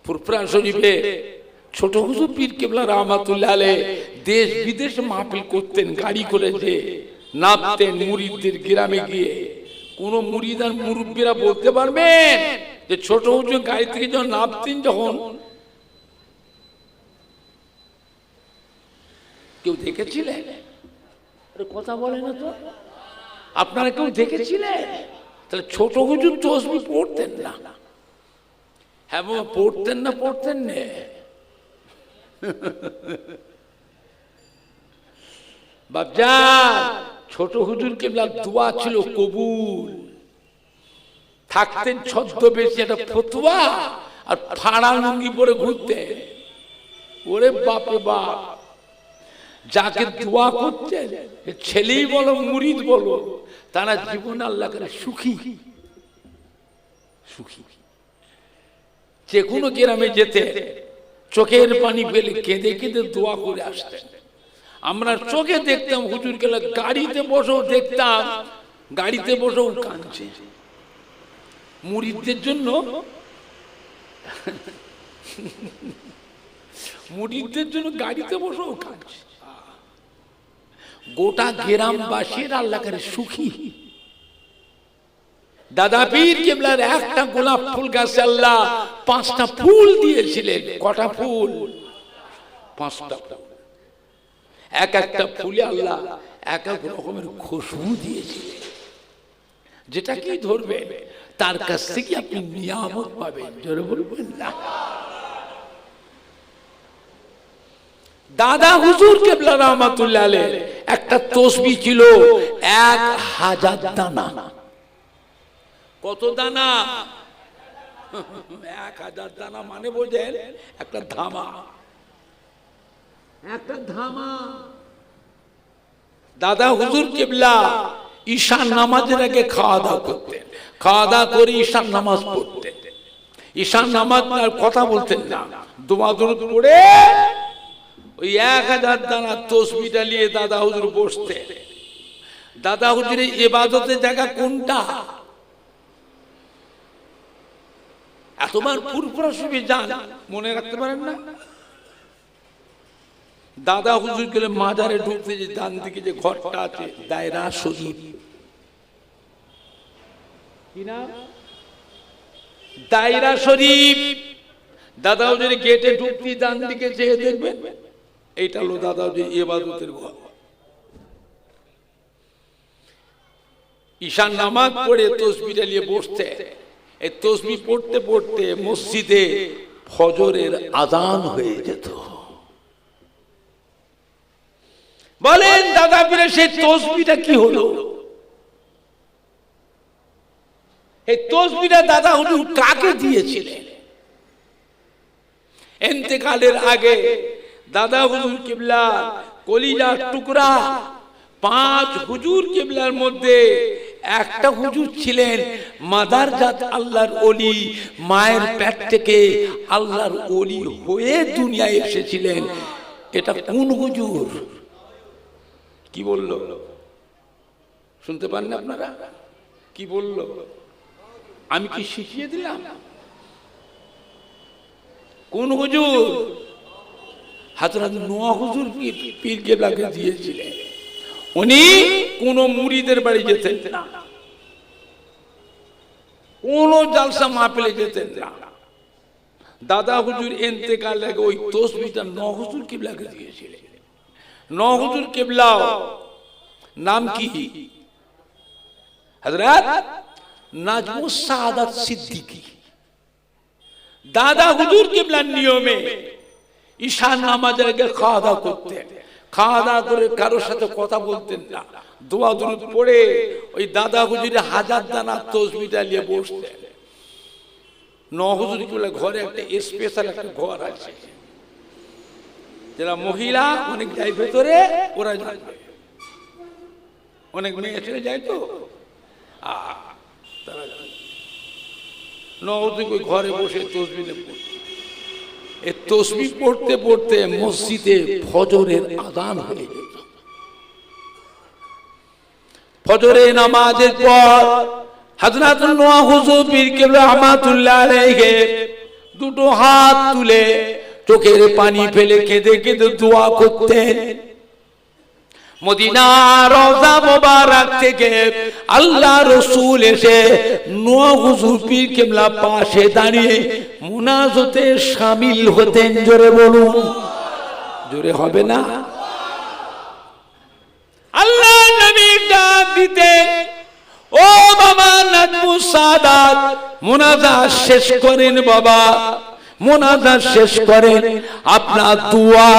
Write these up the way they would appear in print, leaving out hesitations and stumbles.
ফুরফুরা শরীফে ছোট হুজুর পীর কেবলা রহমাতুল্লাহ আলাইহি দেশ বিদেশে মাহফিল করতেন, গাড়ি করে যে নামতেন মুরিদদের গ্রামে গিয়ে। কোন মুরিদ আর মুরব্বীরা বলতে পারবেন যে ছোট হুজুর গাড়ি থেকে যখন নামতেন, যখন কেউ দেখেছিলেন? কথা বলে না তো, আপনারা কেউ দেখেছিলেন? তাহলে ছোট হুজুর তসবিহ পড়তেন না? হ্যাঁ পড়তেন না, পড়তেন না। বাপজান, ছোট হুজুর কেবলার দোয়া ছিল কবুল। থাকতেন ছদ্মবেশে একটা ফতুয়া আর ফাড়া লুঙ্গি পরে ঘুরতেন। ওরে বাপরে বাপ, যাকে দোয়া করছেন ছেলেই বলো মুরিদ বলো, তারা জীবন আল্লাহ করে সুখী সুখী। যে কোনো গ্রামে যেতে চোখের পানি ফেলে কেঁদে কেঁদে দোয়া করে আসতেন। আমরা চোখে দেখতাম হুজুর গেলে, গাড়িতে বসেও দেখতাম, গাড়িতে বসেও কাঁদছে মুরিদদের জন্য। মুরিদদের জন্য গাড়িতে বসেও কাঁদছে। গোটা গ্রামবাসীর আল্লাহ করে সুখী। দাদা পীর কেবলার একটা গোলাপ ফুল গাছে আল্লাহ 5টা ফুল দিয়েছিলেন। কটা ফুল? 5টা। এক একটা ফুলে আল্লাহ এক এক রকমের খুশবু দিয়েছিলেন। যেটা কি ধরবে তার কাছ থেকে আপনি নিয়ামত পাবেন। জোরে বলবেন না? দাদা হুজুর কেবলা রহমাতুল্লাহ আলাইহি একটা তসবিহ ছিল 1000 দানা। কত দানা? 1000 দানা মানে বোঝেন একটা ধামা, একটা ধামা। দাদা হুজুর কেবলা ঈশান নামাজের আগে খাওয়া দাওয়া করতেন, খাওয়া দাওয়া করে ঈশান নামাজ পড়তেন। ঈশান নামাজ আর কথা বলতেন না, দোয়া দরুদ পড়ে ওই 1000 দানা তসবিহটা নিয়ে দাদা হুজুর বসতেন। দাদা হুজুরের ইবাদতের জায়গা কোনটা? এতবার ফুরফুরা শরীফে যান, মনে রাখতে পারেন না? দাদা হুজুর গেলে মাজারে ঢুকতে যে ডান দিকে যে ঘরটা আছে দায়রা শরীফ, কি না? দায়রা শরীফ। দাদা হুজুর গেটে ঢুকতে ডান দিকে চেয়ে দেখবেন, এইটা হলো দাদা হুজুর ইবাদতের ঘর। ঈশান নামাজ পড়ে তসবিহটা নিয়ে বসতে, এই তসবিহ পড়তে পড়তে মসজিদে ফজরের আযান হয়ে যেত। বলেন দাদা পীরের সেই তসবিহটা কি হলো? এই তসবিহটা দাদা হুজুর কাকে দিয়েছিলেন? ইন্তেকালের আগে দাদা হুজুর কিবলা কলিজার টুকরা 5 হুজুর কিবলার মধ্যে একটা হুজুর ছিলেন মাদারজাত আল্লাহর ওলি, মায়ের পেট থেকে আল্লাহর ওলি হয়ে দুনিয়ায় এসেছিলেন। এটা কোন হুজুর? কি বলল? শুনতে পান না আপনারা? কি বলল? আমি কি শিখিয়ে দিলাম? কোন হুজুর? হযরত নোয়া হুজুর পীর কেবলাকে দিয়েছিলেন। উনি কোন মুরিদের বাড়ি যেতেন না, কোন জালসা মাহফিলে যেতেন না। দাদা হুজুর ইন্তেকাল আগে ওই তসবিহটা নোয়া হুজুর কেবলাকে দিয়েছিলেন। নোয়া হুজুর কেবলা নাম কি? হযরত নাজমুস সাআদাত সিদ্দিকী। দাদা হুজুর কেবলার নিয়মে ঈশান নামাজের আগে খাওয়া দাওয়া করতেন। খাওয়া দাওয়া করে কারোর সাথে কথা বলতেন না, দোয়া দরুদ পড়ে ওই দাদা হুজুরের 1000 দানা তসবিহটা নিয়ে বসতেন। নোয়া হুজুর কেবলার ঘরে একটা স্পেশাল একটা ঘর আছে, যারা মহিলা অনেক যায় ভেতরে, ওরা যাবে, অনেক মেয়ে ছেলে যায় তো তারা নোয়া হুজুর ওই ঘরে বসে তসবিহ পড়তেন। এই তসবিহ পড়তে পড়তে মসজিদে ফজরের আযান হয়ে যেত। ফজরের নামাজের পর হযরত নোয়া হুজুর পীর কেবলা রহমাতুল্লাহ আলাইহি দুটো হাত তুলে চোখের পানি ফেলে কেঁদে কেঁদে দোয়া করতেন। মদিনা রওজা মোবারক থেকে আল্লাহ রাসূল এসে নূহ হুজুর পীর কিবলা পাশে দাঁড়িয়ে মুনাজাতে শামিল হতেন। জোরে বলুন, জোরে হবে না? আল্লাহ নবী ডাক দিতেন, ও বাবা নাজমুস সাদাত, মুনাজাত শেষ করেন বাবা, মুনাজাত শেষ করেন। আপনার দোয়া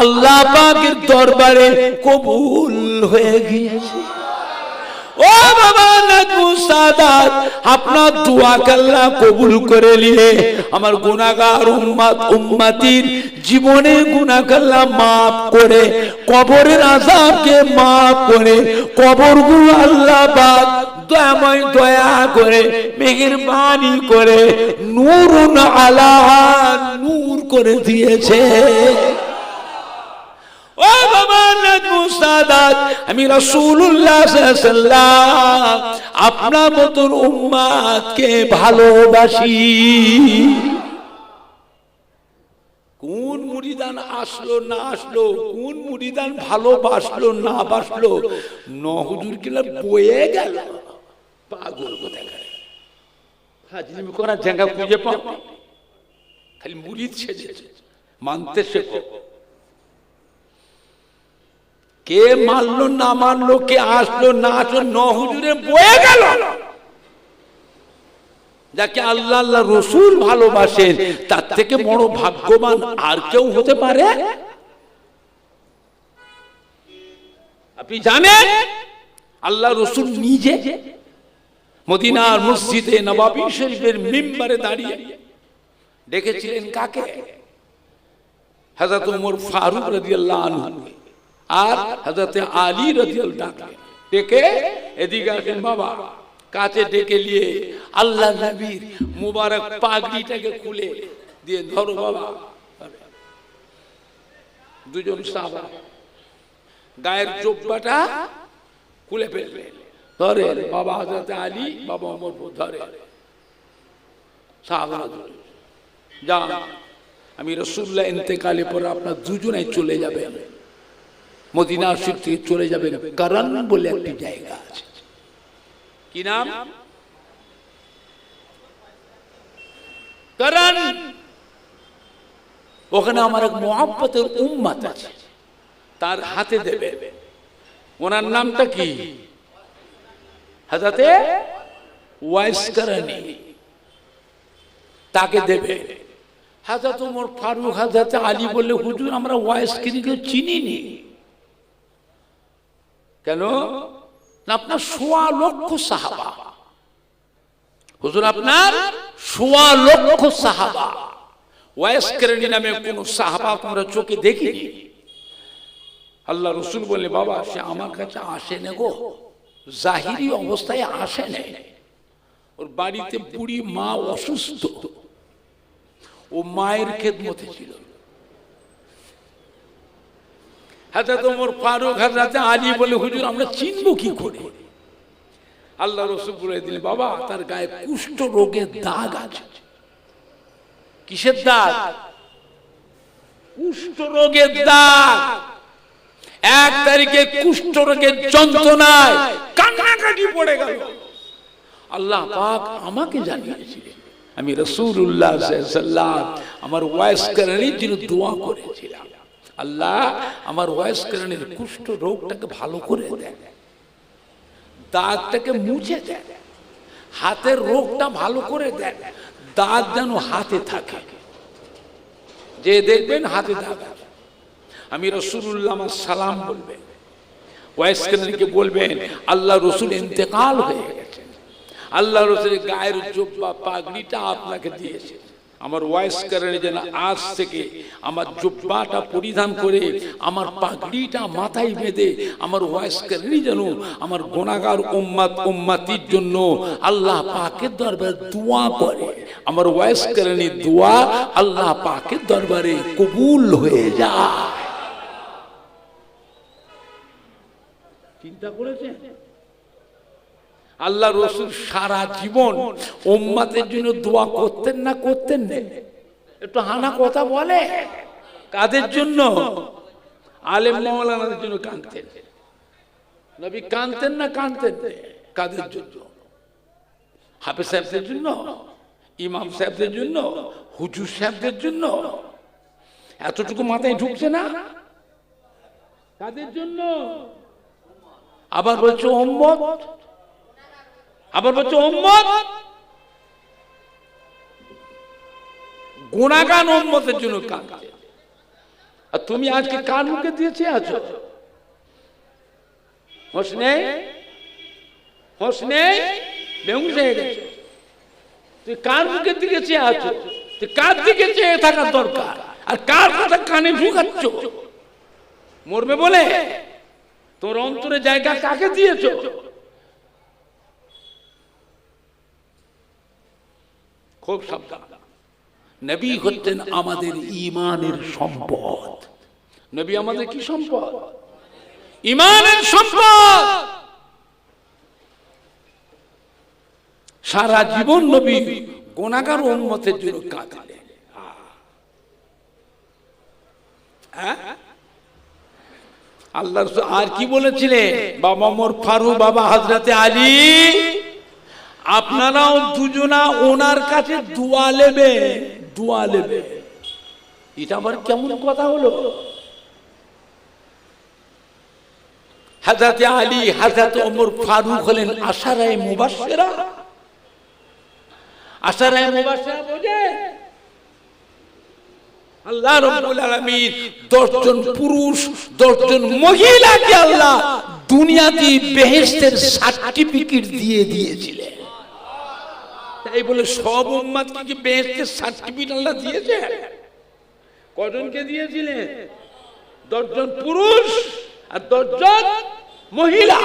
আল্লাহ পাকের দরবারে কবুল হয়ে গিয়েছে। ও বাবা নাজমুস সাদাত, আপনার দোয়াকে আল্লাহ কবুল করে নিয়ে আমার গুনাহগার উম্মতির জীবনে গুনাহকে আল্লাহ মাফ করে, কবরের আযাবকে মাফ করে, কবরগুলো আল্লাহ পাক দয়াময় দয়া করে মেহেরবানি করে নূরুন আলা নূর করে দিয়েছে। ও বাবা নাজমুস সাদাত, আমি রাসূলুল্লাহ সাল্লাল্লাহু আলাইহি ওয়াসাল্লাম আপনার মতন উম্মতকে ভালোবাসি। কোন মুরিদান আসলো না আসলো, কোন মুরিদান ভালোবাসলো না বাসলো, হুজুর কিলা বয়ে গেল। পাগল কোথাকার, হাজরিমি করার জায়গা খুঁজে পাও, খালি মুরিদ সেজেছে, মানতে শেখো। কে মানলো না মানলো, কে আসলো না আসলো, হুজুরে বয়ে গেল। যাকে আল্লাহ আল্লাহ রসুল ভালোবাসেন তার থেকে বড় ভাগ্যবান আর কেউ হতে পারে? আপনি জানেন আল্লাহ রসুল নিজে মদিনার মসজিদে নববী শরীফের মিম্বরে দাঁড়িয়ে ডেকেছিলেন কাকে? হযরত ওমর ফারুক রাদিয়াল্লাহু আনহু আর হযরত আলী রাদিয়াল্লাহু আনহু ডেকে এদিকে আসেন বাবা, কাছে ডেকে নিয়ে আল্লাহ নবীর মুবারক পাগড়িটাকে খুলে দিয়ে ধরো বাবা। দুজন সাহাবা গায়ের জুব্বাটা খুলে ফেলবে, ধরে বাবা হযরত আলী, বাবা ওমর ধরে। সাহাবারা যা, আমি রাসূলুল্লাহ ইন্তেকালের পর আপনার দুজনেই চলে যাবেন, মদিনা শরীফ থেকে চলে যাবেন কারান বলে একটি জায়গা আছে। কি নাম? কারান। ওখানে আমার এক মুহাব্বতের উম্মত আছে, তার হাতে দেবে। ওনার নামটা কি? হযরতে ওয়াইস কারানী। তাকে দেবে। হযরত ওমর ফারুক হযরত আলী বললে, হুজুর আমরা ওয়াইস কারানীকে চিনিনি। কেন না? আপনার ১৬ লক্ষ সাহাবা, হুজুর আপনার ১৬ লক্ষ সাহাবা, ওয়াইস কারানী নামে কোন সাহাবা তোমরা চোখে দেখিনি। আল্লাহ রসুল বললে, বাবা সে আমার কাছে আসে না গো, জাহিরি অবস্থায় আসে না, ওর বাড়িতে বুড়ি মা অসুস্থ, ও মায়ের খেদমতে ছিল। হযরত ওমর ফারুক হযরত আলী বলে, হুজুর আমরা চিনব কি করে? আল্লাহ রাসূল বলে দিলেন, বাবা তার গায়ে কুষ্ঠ রোগের দাগ আছে। কিসের দাগ? কুষ্ঠ রোগের দাগ। ১ তারিখে কুষ্ঠ রোগের যন্ত্রণায় কান্নাকাটি পড়ে গেল। আল্লাহ পাক আমাকে জানিয়েছিলেন, আমি রাসূলুল্লাহ সাল্লাল্লাহু আলাইহি ওয়াসাল্লাম আমার ওয়াইস কারানীর জন্য দোয়া করেছিলাম, আল্লাহ আমার ওয়াইস কারানীর কুষ্ঠ রোগটাকে ভালো করে দেন, দাগটাকে মুছে দেন, হাতের রোগটা ভালো করে দেন, দাগ যেন হাতে থাকে, যে দেখবেন হাতে দাগ। আমি রাসূলুল্লাহ আমার সালাম বলবেন, ওয়াইস কারানীকে বলবেন আল্লাহ রসুল ইন্তেকাল হয়ে গেছেন, আল্লাহ রসুলের গায়ের জুব্বা পাগড়িটা আপনাকে দিয়েছে। আমার ওয়াইস কারানী যেন আজ থেকে আমার জুব্বাটা পরিধান করে আমার পাগড়িটা মাথায় বেঁধে আমার ওয়াইস কারানী যেন আমার গুনাহগার উম্মতির জন্য আল্লাহ পাকের দরবারে দোয়া করে, আমার ওয়াইস কারানীর দোয়া আল্লাহ পাকের দরবারে কবুল হয়ে যায়। চিন্তা করেছেন? আল্লাহ রসুল সারা জীবন উম্মতের জন্য দোয়া করতেন না করতেন না? একটু হানা কথা বলে। কাদের জন্য? আলেম মাওলানাদের জন্য কাঁদতেন। নবী কাঁদতেন না কাঁদতেন? কাদের জন্য? হাফেজ সাহেবদের জন্য, ইমাম সাহেবদের জন্য, হুজুর সাহেবদের জন্য। এতটুকু মাথায় ঢুকছে না? কাদের জন্য? আবার বলছে উম্মত, আবার বলছে উম্মত, গুনাহগার উম্মতের জন্য কাঁদছে। আর তুমি আজকে কার মুখে দিয়েছে আছো? হোশ নেই, হোশ নেই, বেহুশ হয়ে গেছে। তুই কার মুখের দিকে চেয়ে আছো? তুই কার দিকে চেয়ে থাকার দরকার? আর কার কথা কানে ঢুকাচ্ছ? মরবে বলে তোর অন্তরে জায়গা কাকে দিয়েছ? খুব সাবধান। নবী হচ্ছেন আমাদের ঈমানের সম্পদ। নবী আমাদের কি সম্পদ? ঈমানের সম্পদ। সারা জীবন নবী গুনাহগার উম্মতের জন্য কাঁদলেন। আল্লাহ আর কি বলেছিলেন? বাবা মোর ফারুক, বাবা হযরতে আলী, আপনারাও দুজনা ওনার কাছে দোয়া নেবে, দোয়া নেবে। এটা আবার কেমন কথা হলো? হযরতে আলী, হযরতে ওমর ফারুক হলেন আশারায়ে মুবাশশিরা। আশারায়ে মুবাশশিরা বোঝে? আল্লাহ রাব্বুল আলামিন 10 জন পুরুষ 10 জন মহিলাকে আল্লাহ দুনিয়াতে বেহেশতের সার্টিফিকেট দিয়ে দিয়েছিলেন। তাই বলে সব উম্মতকে কি বেহেশতের সার্টিফিকেট আল্লাহ দিয়েছে? কজনকে দিয়েছিলেন? 10 জন পুরুষ আর 10 জন মহিলা।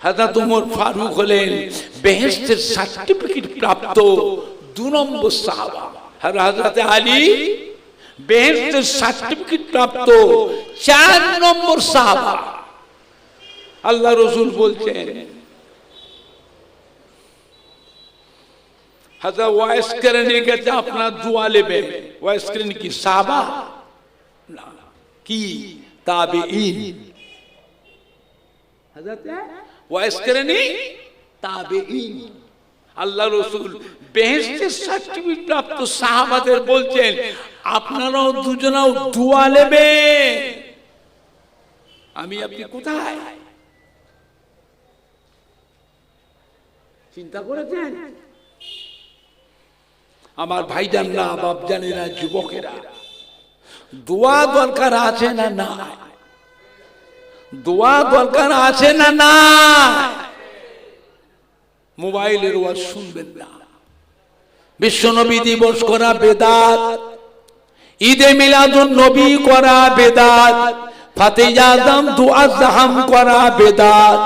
হযরত ওমর ফারুক হলেন বেহেশতের সার্টিফিকেট প্রাপ্ত 2 নম্বর সাহাবা। আর হযরত আলী বেহেশতের সার্টিফিকেট প্রাপ্ত 4 নম্বর সাহাবা। আল্লাহ রাসূল বলছেন, হযরত ওয়াইস কেরানি কাছে আপনার দোয়া নেবে। ওয়াইস কেরানি কি সাহাবা? না, কি তাবেঈন। হযরত ওয়াইস কেরানি তাবেঈন। আল্লাহ রাসূল বেহেশতের সার্টিফিকেট প্রাপ্ত সাহাবাদের বলছেন, আপনারাও দুজনাও দোয়া নেবে। আমি আপনি কোথায়? চিন্তা করেছেন? আমার ভাইজানরা, বাপজানেরা, যুবকেরা, দোয়া দরকার আছে না না? দোয়া দরকার আছে না না? মোবাইলের ওয়াজ শুনবেন না। বিশ্বনবী দিবস করা বেদাত, ঈদে মিলাদুন নবী করা বেদাত, ফাতিহা আযম দুআ জাহাম করা বেদাত,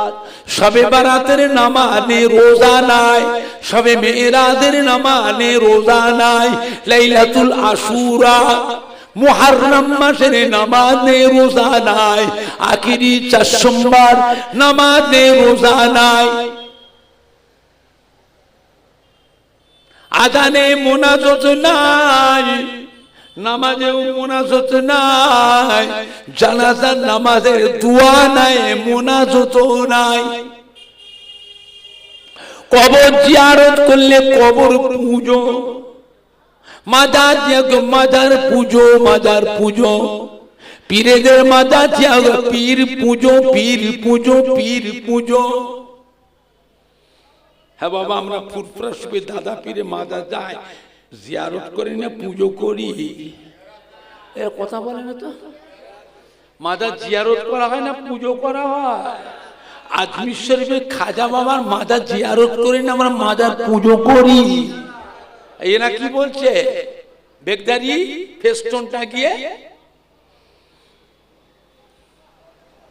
শবে বারাতের নামাজে রোজা নাই, শবে মেরাজের নামাজে রোজা নাই, লাইলাতুল আশুরা মুহররম মাসের নামাজে রোজা নাই, আখিরি 4 সোমবার নামাজে রোজা নাই, আজানে মুনাজাত নাই, নামাজেও মুনাজাত নাই, জানাজার নামাজের দোয়া নাই, মুনাজাত নাই। কবর জিয়ারত করলে কবর পূজো, মাজার জিয়ারত মাজার পূজো, মাজার পূজো, পীরেদের মাজার জিয়ারত পীর পূজো, পীর পূজো, পীর পূজো। হ্যাঁ বাবা, আমরা ফুরফুরা শরীফে দাদা পীরে মাজার যাই, জিয়ারত করি না, পুজো করি। এর কথা বলে না তো। মাজার জিয়ারত করা হয় না, পুজো করা হয়। আজমির শরীফে খাজা বাবার মাজার জিয়ারত করি না, আমরা মাজার পুজো করি। এরা কি বলছে? বেগদারি ফেস্টনটা গিয়ে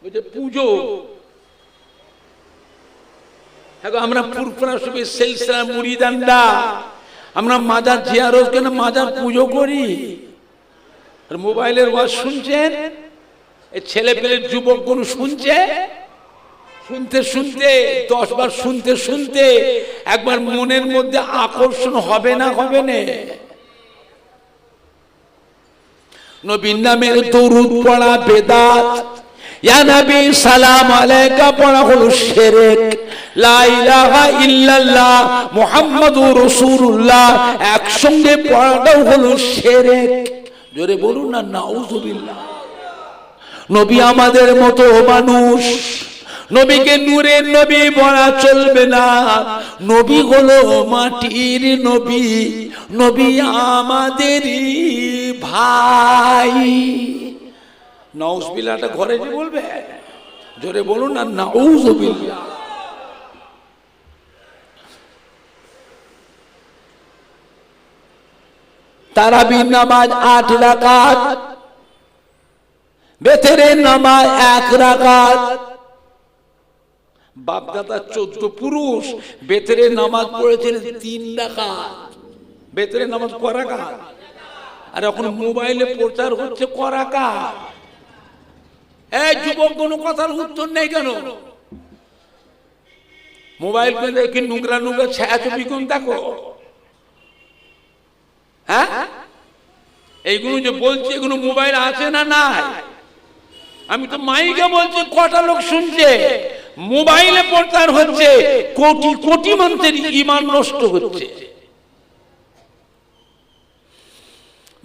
বলছে পুজো। আমরা ফুরফুরা শরীফের সিলসিলা মুরিদানরা, আমরা মাজার জিয়ারত কেন, মাজার পুজো করি। আর মোবাইলের ওয়াজ শুনছেন, এই ছেলে পেলের যুবক গুলো শুনছে, শুনতে শুনতে 10 বার শুনতে শুনতে একবার মনের মধ্যে আকর্ষণ হবে না, হবে না? নবীর নামের দরুদ পড়া বেদাত, ইয়া নবী সালাম আলাইকা পড়া হলো শিরক, লা ইলাহা ইল্লাল্লাহ মুহাম্মাদুর রাসূলুল্লাহ একসঙ্গে পড়াটাও হলো শিরক। জোরে বলুন না নাউযুবিল্লাহ। নবী আমাদের মতো মানুষ, নবীকে নূরের নবী বলা চলবে না। নবী হলো মাটির নবী, নবী আমাদেরই ভাই। নাউজুবিল্লাহটা ঘরে যে বলবে, জোরে বলুন না নাউজুবিল্লাহ। তারাবির নামাজ 8 রাকাত, বেতেরের নামাজ 1 রাকাত। বাপদাদা 14 পুরুষ বেতেরের নামাজ পড়েছিলেন 3 রাকাত। বেতেরের নামাজ ক রাকাত? আর এখন মোবাইলে প্রচার হচ্ছে ক রাকাত? এই যুবক কোনো কথার উত্তর নেই কেন? মোবাইল পেলে কি নোংরা নোংরা ছায়াছবি কোন দেখো? হ্যাঁ, এইগুলো যে বলছি এগুলো মোবাইল আছে না নাই? আমি তো মাইকে বলছি, কটা লোক শুনছে? মোবাইলে প্রচার হচ্ছে, কোটি কোটি মানুষের ঈমান নষ্ট হচ্ছে।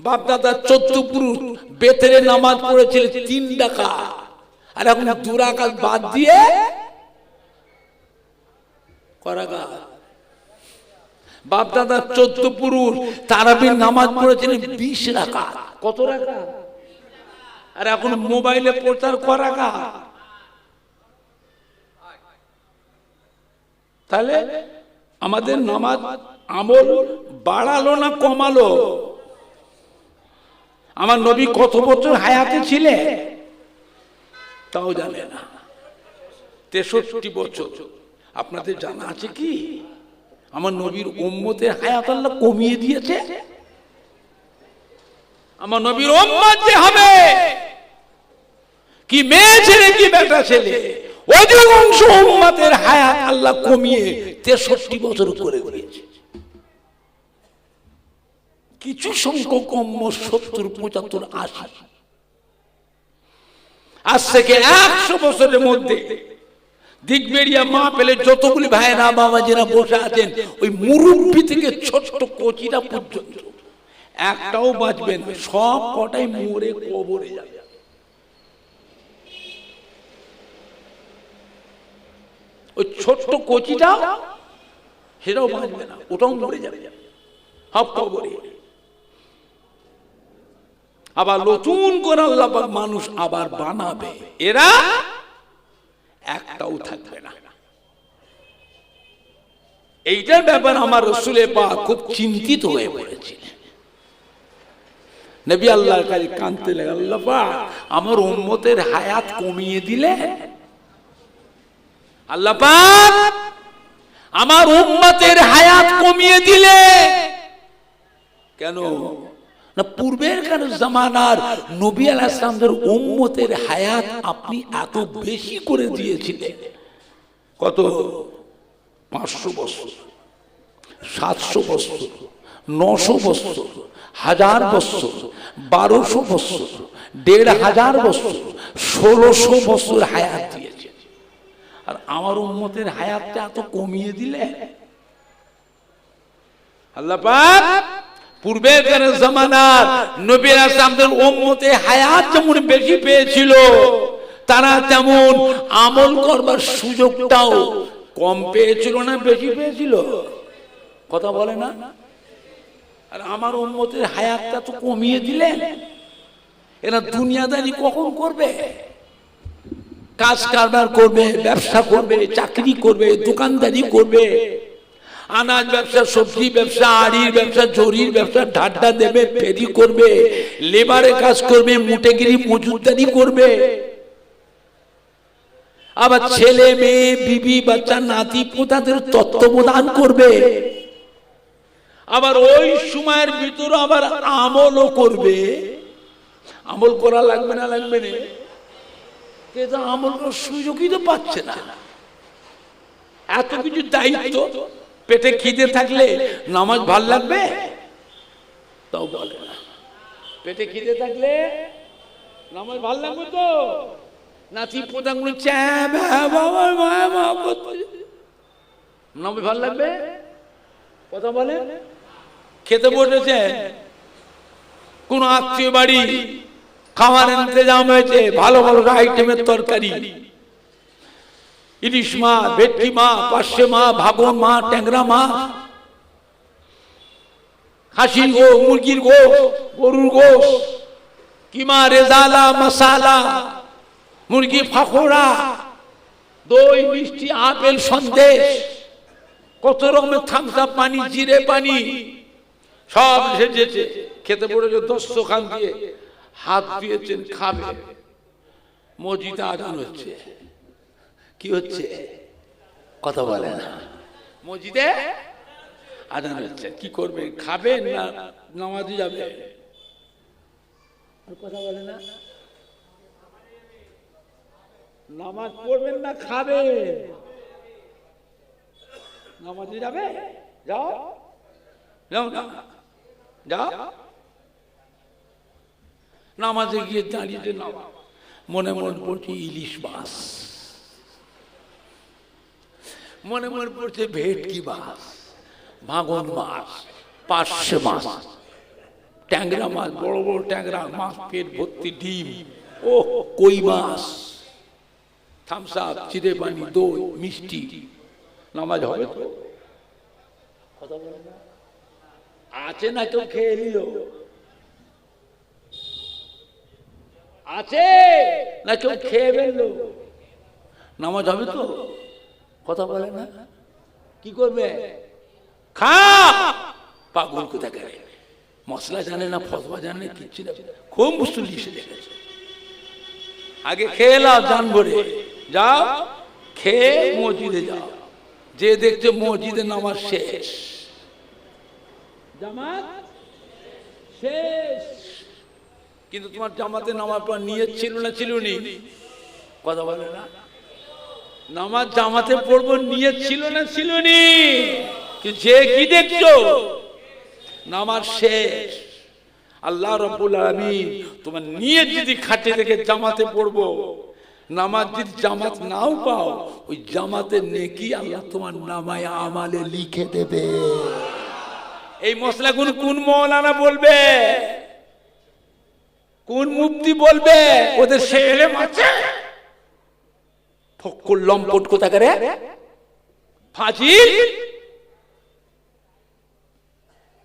বাপ দাদা 14 পুরুষ বেতেরে নামাজ পড়েছিল 3 রাকাত, আর এখন 2 রাকাত বাদ দিয়ে করাগা। বাপ দাদা 14 পুরুষ তারাবির নামাজ পড়েছিলেন 20 রাকাত। কত রাকাত? আর এখন মোবাইলে প্রচার করাগা। তাহলে আমাদের নামাজ আমল বাড়ালো না কমালো? আমার নবী কত বছর হায়াতে ছিলেন তাও জানে না, 63 বছর। আপনাদের জানা আছে কি আমার নবীর উম্মতের হায়াত আল্লাহ কমিয়ে দিয়েছে? আমার নবীর উম্মত যে হবে, কি মেয়ে ছেলে কি বেটা ছেলে, অধিকাংশ উম্মতের হায়াত আল্লাহ কমিয়ে 63 বছর করে দিয়েছে। কিছু সংখ্যক কম 70, 75, 80। আজ থেকে 100 বছরের মধ্যে দিগবেরিয়া মা পেলে যতগুলি ভাইরা বাবাজিরা বসে আছেন, ওই মুরব্বী থেকে ছোট্ট কচিরা পর্যন্ত একটাও বাঁচবে না, সব কটাই মরে কবরে যাবে। ওই ছোট্ট কচিটা সেটাও বাঁচবে না, ওটাও মরে যাবে, সব কবরে। আবার নতুন করে আল্লাহ পাক মানুষ আবার বানাবে, এরা একটাও থাকবে না। এইটার ব্যাপার আমার রাসূলে পাক খুব চিন্তিত হয়ে পড়েছিলেন। নবী আল্লাহর কাছে কাঁদতে লাগলেন, আল্লাহ পাক আমার উম্মতের হায়াত কমিয়ে দিলে, আল্লাহ পাক আমার উম্মতের হায়াত কমিয়ে দিলে কেন? না পূর্বের কার জামানার নবী আলাইহিস সালামের উম্মতের হায়াত আপনি এত বেশি করে দিয়েছিলেন। কত? 500 বছর, 700 বছর, 900 বছর, 1000 বছর, 1200 বছর, 1500 বছর, 1600 বছর হায়াত দিয়েছে। আর আমার উম্মতের হায়াতটা এত কমিয়ে দিলে। আল্লাহ পাক পূর্বের জামানার নবী আলাইহিস সালামের উম্মতে হায়াত যেমন বেশি পেয়েছিল, তারা তেমন আমল করবার সুযোগটাও কম পেয়েছিল না বেশি পেয়েছিল? কথা বলে না? আর আমার উম্মতের হায়াতটা তো কমিয়ে দিলেন। এরা দুনিয়াদারি কখন করবে? কাজ কারবার করবে, ব্যবসা করবে, চাকরি করবে, দোকানদারি করবে, আনাজ ব্যবসা, সবজি ব্যবসা, আড়ির ব্যবসা, জরির ব্যবসা, ঢাড্ডা দেবে, ফেরি করবে, লেবারে কাজ করবে, মুটেগিরি মজুরদারি করবে। আবার ছেলে মেয়ে, বিবি বাচ্চা, নাতি পোতাদের তত্ত্বাবধান করবে। আবার ওই সময়ের ভিতরে আবার আমলও করবে। আমল করা লাগবে না? লাগবে না? কিন্তু আমল করার সুযোগই তো পাচ্ছে না। এত কিছু দায়িত্ব, পেটে খিদে থাকলে নামাজ ভাল লাগবে? তাও বলে না। পেটে খিদে থাকলে নামাজ ভালো লাগবে তো? নাতি পোতাগুলো নামাজ ভালো লাগবে? কথা বলে। খেতে বসেছে, কোন আত্মীয় বাড়ি খাবার ইন্তজাম হয়েছে, ভালো ভালো আইটেমের তরকারি, ইলিশ মাছ, ভেটকি মাছ, পার্শে মাছ, ভাগন মাছ, ট্যাংরা মাছ, খাসির গো, মুরগির গো, গরুর গো, কিমা রেজালা, মশালা, মুরগি ফাঁকড়া, দই, মিষ্টি, আপেল, সন্দেশ, কত রকমের থামস আপ পানি, জিরে পানি, সব সেজেছে। খেতে পড়েছে দস্তরখান দিয়ে, হাত দিয়েছেন, খাবে। মসজিদে আজান হচ্ছে। কি হচ্ছে? কথা বলে না। মসজিদে আজান হচ্ছে। কি করবে? খাবে না নামাজে যাবে? কথা বলে না। নামাজ পড়বেন না খাবে? নামাজে যাবে? যাও যাও না, যাও। নামাজে গিয়ে দাঁড়িয়ে মনে মনে পড়ছে ইলিশ মাছ, মনে মনে পড়ছে ভেটকি মাছ, ভাগন মাছ, পার্শে মাছ, ট্যাংরা মাছ, বড় বড় ট্যাংরা মাছ, পেট ভর্তি ডিম, ও কই মাছ, থামস আপ, চিড়ে পানি, দই, মিষ্টি। নামাজ হবে তো? কথা বলে না। আছে না কেউ খেয়ে নিল? আছে না কেউ খেয়ে ফেললো? নামাজ হবে তো? কথা বলে না। কি করবে? খা। পাগল কোথায় করে, মশলা জানে না, ফসবা জানে না, কিচ্ছু না, খুব মুশকিল লিখে দেখেছে। আগে খেয়ে নাও, জান ভরে যাও, খেয়ে মসজিদে যাও। যে দেখছে মসজিদে নামাজ শেষ, জামাত শেষ, কিন্তু তোমার জামাতে নামার পর নিয়ত ছিল না, ছিল নি? কথা বলে না। নামাজ জামাতে পড়বো নিয়ত ছিল না, ছিল নি? যে কি দেখছো? নামাজ শেষ। আল্লাহ রাব্বুল আলামিন তোমার নিয়ত যদি খাটে রেখে জামাতে পড়বো, নামাজ যদি জামাত নাও পাও, ওই জামাতের নেকি আল্লাহ তোমার নামায় আমালে লিখে দেবে। এই মশলাগুলো কোন মৌলানা বলবে? কোন মুফতি বলবে? ওদের সে ইলম আছে? ফক্কুল লম্পট কোথাকারে, ফাজিল।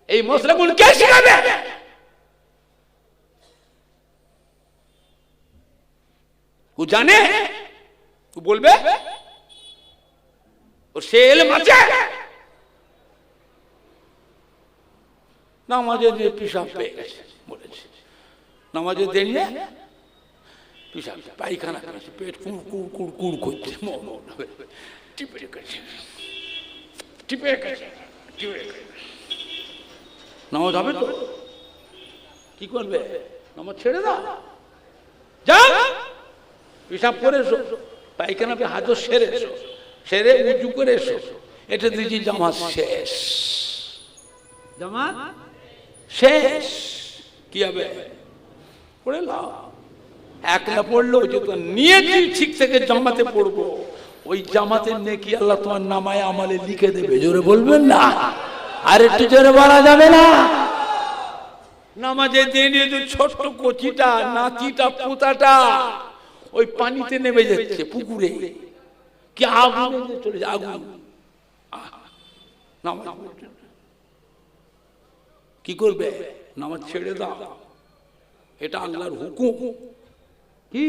এই মশলাগুলো কে শিখাবে? ও জানে? ও বলবে? ওর সে ইলম আছে? নামাজে দিয়ে পিসাব পেয়ে গেছে, বলেছে নামাজে দেরিয়ে পিসাব, পায়খানা করেছে, পেট কুড় কুড় কুড় কুড় করছে, টিপে রেখেছে, টিপে রেখেছে, টিপে রেখেছে। নামাজ হবে তো? কি করবে? নামাজ ছেড়ে দাও, যা পিসাব করে এসো, পায়খানা হাজর সেরে এসো, সেরে উঁচু করে এসো। এটা দিয়েছি জামাত শেষ, জামাত শেষ। কি হবে? পড়ে নাও। একলা পড়লো যে তো নিয়ত ঠিক থেকে জামাতে পড়বো, ওই জামাতের নেকি আল্লাহ তোমার নামায় আমালে লিখে দেবে। জোরে বলবেন না? আর একটু জোরে বলা যাবে না? নামাজে দিয়ে যে ছোট্ট কচিটা, নাতিটা, পোতাটা ওই পানিতে নেমে যাচ্ছে, পুকুরে কি আগুন চলে যায়, আগুন। নামাজ কি করবে? নামাজ ছেড়ে দাও, এটা আল্লাহর হুকুম। কি?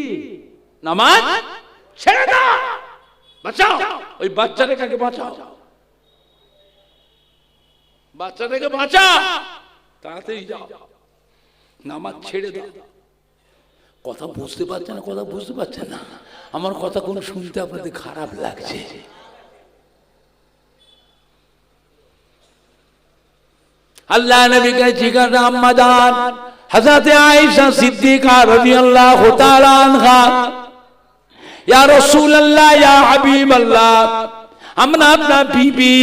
নামাজ ছেড়ে দাও, বাঁচাও ওই বাচ্চাটাকে, বাঁচাও বাচ্চাটাকে, বাঁচা, তাড়াতাড়ি যাও, নামাজ ছেড়ে দাও। কথা বুঝতে পারছেন না? কথা বুঝতে পারছেন না? আমার কথা কোন শুনতে আপনাদের খারাপ লাগছে? আল্লাহ নবীকে জিজ্ঞাসা আম্মা জান হযরত আয়েশা সিদ্দিকা রাদিয়াল্লাহু তাআলা আনহা, ইয়া রাসূলুল্লাহ, ইয়া হাবিবাল্লাহ, আমরা আপনার বিবি,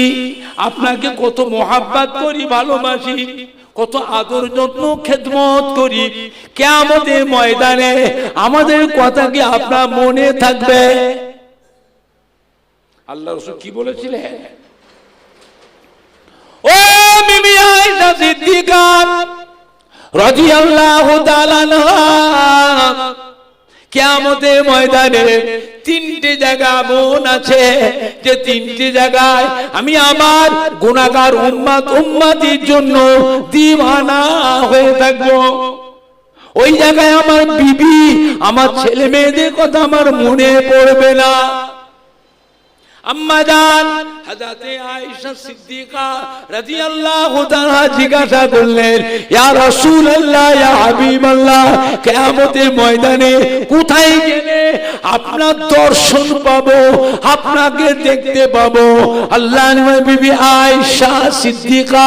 আপনাকে কত মহব্বত করি, ভালোবাসি। কত আদর যত্ন খেদমত করি, কিয়ামতের ময়দানে আমাদের কথা কি আপনার মনে থাকবে? আল্লাহ রাসূল কি বলেছিলেন? ও বিবি আয়েশা সিদ্দিকা রাদিয়াল্লাহু তাআলা আনহা, কিয়ামতের ময়দানে তিনটে জায়গা এমন আছে যে তিনটে জায়গায় আমি আমার গুনাহগার উম্মতির জন্য দিওয়ানা হয়ে থাকবো। ওই জায়গায় আমার বিবি, আমার ছেলে মেয়েদের কথা আমার মনে পড়বে না। আম্মা জান হযরতে আয়েশা সিদ্দিকা রাদিয়াল্লাহু তাআলা জিজ্ঞাসা করলেন, ইয়া রাসূলুল্লাহ, ইয়া হাবিবাল্লাহ, কিয়ামতের ময়দানে কোথায় গেলে আপনার দর্শন পাবো, আপনাকে দেখতে পাবো? আল্লাহর নবী বিবি আয়েশা সিদ্দিকা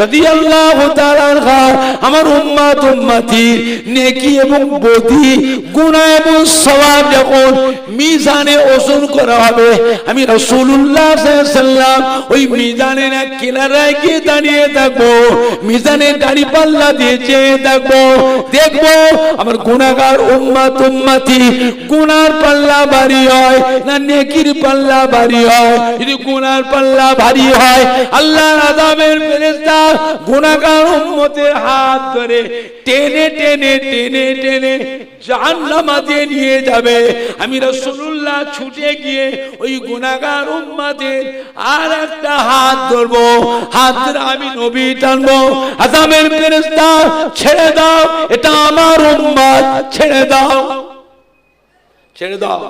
রাদিয়াল্লাহু তাআলা আনহা আমার উম্মতির নেকি এবং বদি, গুনাহ এবং সওয়াব যখন মিজানে ওজন করা হবে, আমি রাসূলুল্লাহ সাল্লাল্লাহু আলাইহি ওয়াসাল্লাম ওই মিজানের এক কিনারায় গিয়ে দাঁড়িয়ে থাকবো, মিজানের দাড়ি পাল্লা দিয়ে চেয়ে থাকবো, দেখবো আমার গুনাহগার উম্মতি গুনার পাল্লা ভারী হয় না নেকির পাল্লা ভারী হয়। যদি গুনার পাল্লা ভারী হয়, আল্লাহর আযাবের ফেরেশতা গুনাহগার উম্মতের হাত ধরে টেনে টেনে টেনে টেনে জাহান্নামে নিয়ে যাবে। আমি রাসূলুল্লাহ ছুটে গিয়ে ওই গুনাহগার উম্মতের আর একটা হাত ধরবো, হাত ধরে আমি নবী টানবো, আযাবের ফেরেশতা ছেড়ে দাও, এটা আমার উম্মত, ছেড়ে দাও, ছেড়ে দাও।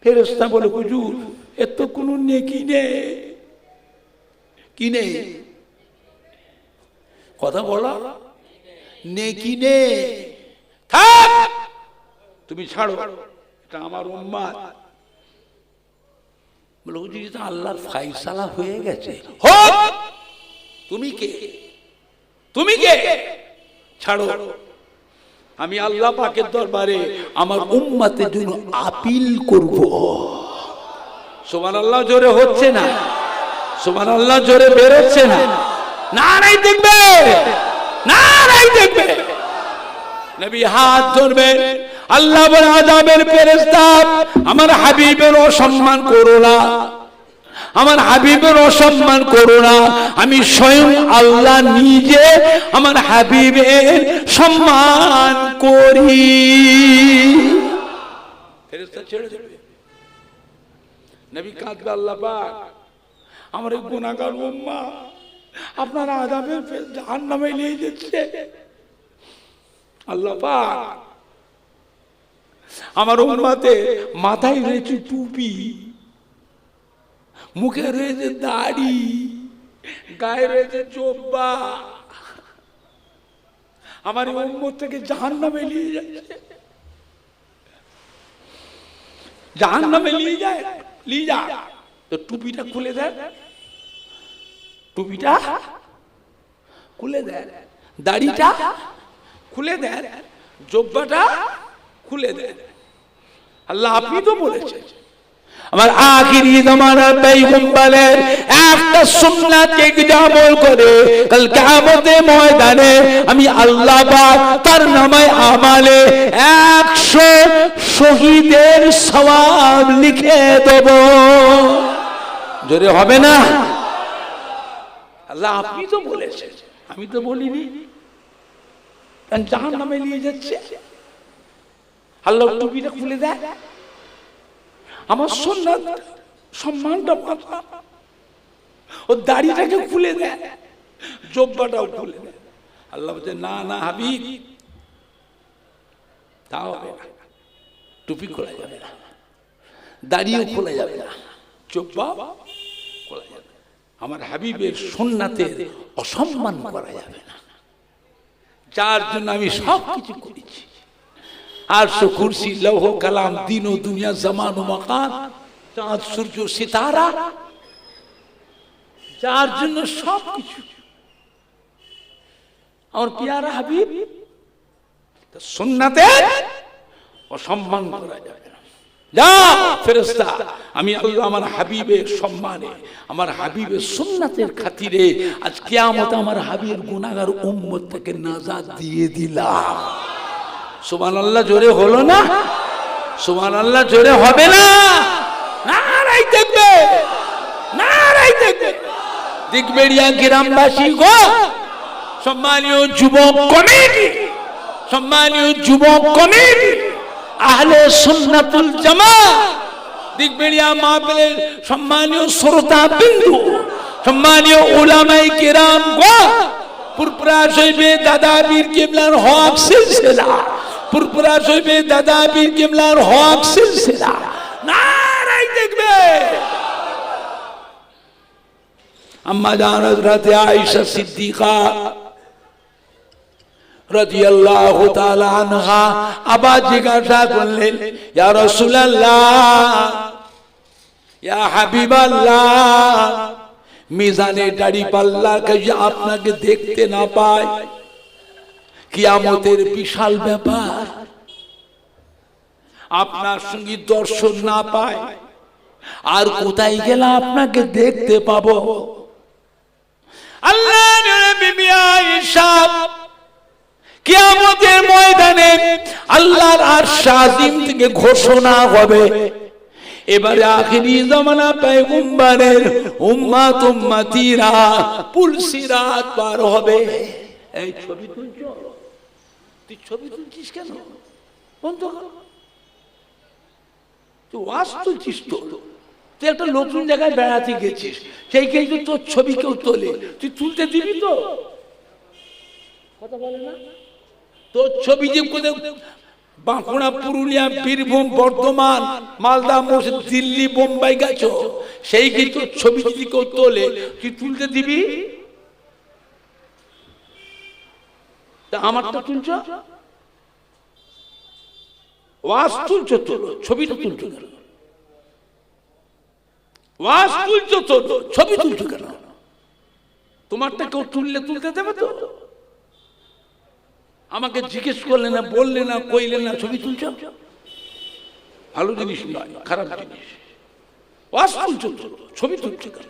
ফেরেশতা বলে, হুজুর এর তো কোনো নেকি নেই। কি নেই? কথা বলা নেকি নেই, থাক, তুমি ছাড়ো, এটা আমার উম্মত। বলে, হুজুর এটা আল্লাহর ফায়সালা হয়ে গেছে। হোক, তুমি কে? তুমি কে? ছাড়ো, আমি আল্লাহ পাকের দরবারে আমার উম্মতের জন্য আপিল করব। সুবহানাল্লাহ জোরে হচ্ছে না? সুবহানাল্লাহ জোরে বের হচ্ছে না? নারাই দেখবে, নারাই দেখবে। নবী হাত ধরবে, আল্লাহ বলে, আযাবের ফেরেশতা আমার হাবিবের অসম্মান করো না, আমার হাবিবের অসম্মান করো না, আমি স্বয়ং আল্লাহ নিজে আমার হাবিবের সম্মান করি। ফেরেশতা ছেড়ে দেবে। নবী কাঁদবে, আল্লাহ পাক আমার এই গুনাহগার উম্মত আপনার আযাবের জাহান্নামে নিয়ে যাচ্ছে। আল্লাহ পাক আমার উম্মতে মাথায় রয়েছে টুপি, মুখে রয়েছে দাড়ি, গায়ে রয়েছে জোব্বা, আমার উম্মত থেকে জাহান্নামে নিয়ে যাচ্ছে, জাহান্নামে নিয়ে যায়, নিয়ে যা। তো টুপিটা খুলে দেয়, টুপিটা খুলে দেয়, দাড়িটা খুলে দেয়, জোব্বাটা খুলে দেয়। আল্লাহ আপনি তো বলেছেন আমার আখিরি জামানার পয়গম্বরের একটা সুন্নাতকে যদি আমল করে কাল কিয়ামতের ময়দানে আমি আল্লাহ পাক তার নামায় আমালে 100 শহীদের সওয়াব লিখে দেব। জোরে হবে না? আল্লাহ আপনি তো বলেছেন, আমি তো বলিনি। কারণ জাহান্নামে নিয়ে যাচ্ছে, আল্লাহ টুপিটা খুলে দেয়, আমার সুন্নাত সম্মানটা বাঁচা, ও দাড়িটাকে খুলে দেয়, জব্বাটাও খুলে দেয়। আল্লাহ বলছে, না না হাবিব, তা হবে না, টুপি খোলা যাবে না, দাড়িও খোলা যাবে না, জব্বা খোলা যাবে না, আমার হাবিবের সুন্নাতের অসম্মান করা যাবে না, যার জন্য আমি সব কিছু করেছি। আরশ কুরসি লৌহ কালাম দিন ও দুনিয়া জামান ও মাকান চাঁদ সূর্য সিতারা, যার জন্য সব কিছু, আমার পিয়ারা হাবিব সুন্নাতের অসম্মান করা যাবে না। যাও ফেরেশতা, আমি আল্লাহ আমার হাবিবের সম্মানে, আমার হাবিবের সুন্নাতের খাতিরে আজ কিয়ামতে আমার হাবিবের গুনাহগার উম্মতকে নাজাত দিয়ে দিলাম। সুবহানাল্লাহ জোরে হলো না? সুবহানাল্লাহ জোরে হবে না? নারায়ে তাকবীর, নারায়ে তাকবীর। দিগবেড়িয়া গ্রামবাসী গো, সম্মানীয় যুবক কমিটি, সম্মানীয় যুবক কমিটি, আহলে সুন্নাতুল জামাত, দিগবেড়িয়া মাহফিলের সম্মানীয় শ্রোতা বিন্দু, সম্মানীয় উলামায়ে কেরাম গো, পুরপুরা শরীফে দাদা পীর কিবলার হক সিলসিলা, পুরপুরা শরীফে দাদা পীর কিবলার হক সিলসিলা, নারায়ে তাকবীর। আম্মা জান হযরত আয়েশা সিদ্দিকা রাদিয়াল্লাহু তাআলা আনহা আবার জিজ্ঞাসা করলেন, ইয়া রাসূলুল্লাহ, ইয়া হাবিবাল্লাহ, মিজানে দাড়ি পাল্লাকে যে আপনাকে দেখতে না পায়, কিয়ামতের বিশাল ব্যাপার, আপনার সঙ্গে দর্শন না পায়, আর কোথায় গেলে আপনাকে দেখতে পাবো? আল্লাহর নবী আয়েশা, কিয়ামতের ময়দানে আল্লাহর আরশ আজিম থেকে ঘোষণা হবে, এবারে আখিরি জামানা পয়গম্বরের উম্মত উম্মতিরা পুল সিরাত পার হবে। এই ছবি তুলছো, তুই ছবি তুলছিস কেন? বন্ধ কর, তুই ওয়াজ তুলছিস তো, তুই একটা নতুন জায়গায় বেড়াতে গেছিস, সেই কিন্তু তোর ছবি কেউ তোলে, তুই তুলতে দিবি তো? কথা বলে না? তোর ছবি যে কোথাও বাঁকুড়া, পুরুলিয়া, বীরভূম, বর্ধমান, মালদা, মুর্শিদ, দিল্লি, বোম্বাই গেছো, সেই কিন্তু ছবি যদি কেউ তোলে তুই তুলতে দিবি? তা আমারটা তুলছ, ওয়াজ তুলছো তোলো, ছবিটা তুলছো কেন? ওয়াজ তুলছো তোলো, ছবি তুলছো কেন? তোমারটা কেউ তুললে তুলতে দেবে তো? আমাকে জিজ্ঞেস করলে না, বললে না, কইলে না, ছবি তুলছ? ভালো জিনিস নয়, খারাপ জিনিস। ওয়াজ তুলছো তো, ছবি তুলছো কেন?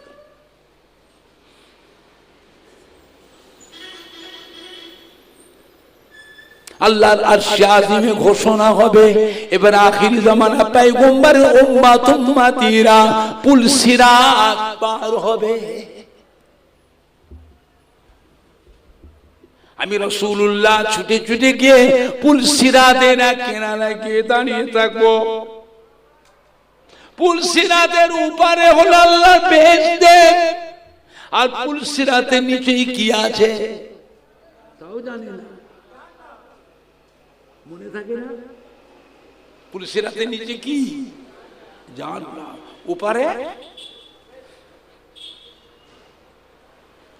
আল্লাহর আরশ আজিমে ঘোষণা হবে, এবার আখিরি জামানা পয়গম্বরের উম্মত উম্মতিরা পুল সিরাত পার হবে। আমি রাসূলুল্লাহ ছুটে ছুটে গিয়ে পুল সিরাতের কিনারায় গিয়ে দাঁড়িয়ে থাকবো। পুল সিরাতের উপরে হলো আল্লাহর বেহেশত, আর পুল সিরাতের নিচেই কি আছে তাও জানি না, মনে থাকে না? পুল সিরাতের নিচে কি জানলাম, উপরে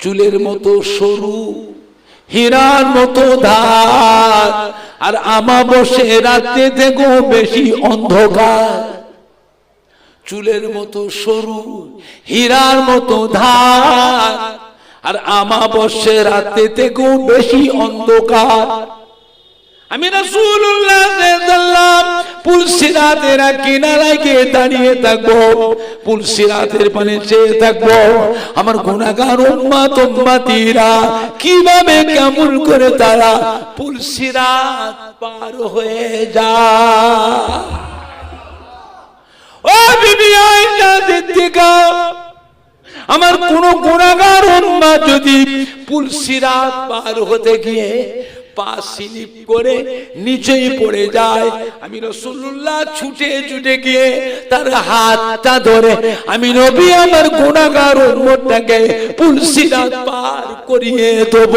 চুলের মতো সরু, হীরার মতো ধার, আর আমাবস্যা রাতে দেখো বেশি অন্ধকার। চুলের মতো সরু, হীরার মতো ধার, আর আমাবস্যা রাতে দেখো বেশি অন্ধকার। আমি রাসূলুল্লাহ সাল্লাল্লাহু পুল সিরাতের কিনারায় গিয়ে দাঁড়িয়ে থাকবো, পুল সিরাতের পানে চেয়ে থাকবো, আমার গুনাহগার উম্মত উম্মতিরা কিভাবে কেমন করে তারা পুল সিরাত পার হয়ে যায়। ও বিবি আয়েশা সিদ্দিকা, আমার কোন গুনাহগার উম্মত যদি পুল সিরাত পার হতে গিয়ে পা স্লিপ করে নিচেই পড়ে যায়, আমি রাসূলুল্লাহ ছুটে ছুটে গিয়ে তার হাতটা ধরে আমি নবী আমার গুনাহগার উম্মতটাকে পুল সিরাত পার করিয়ে দেব।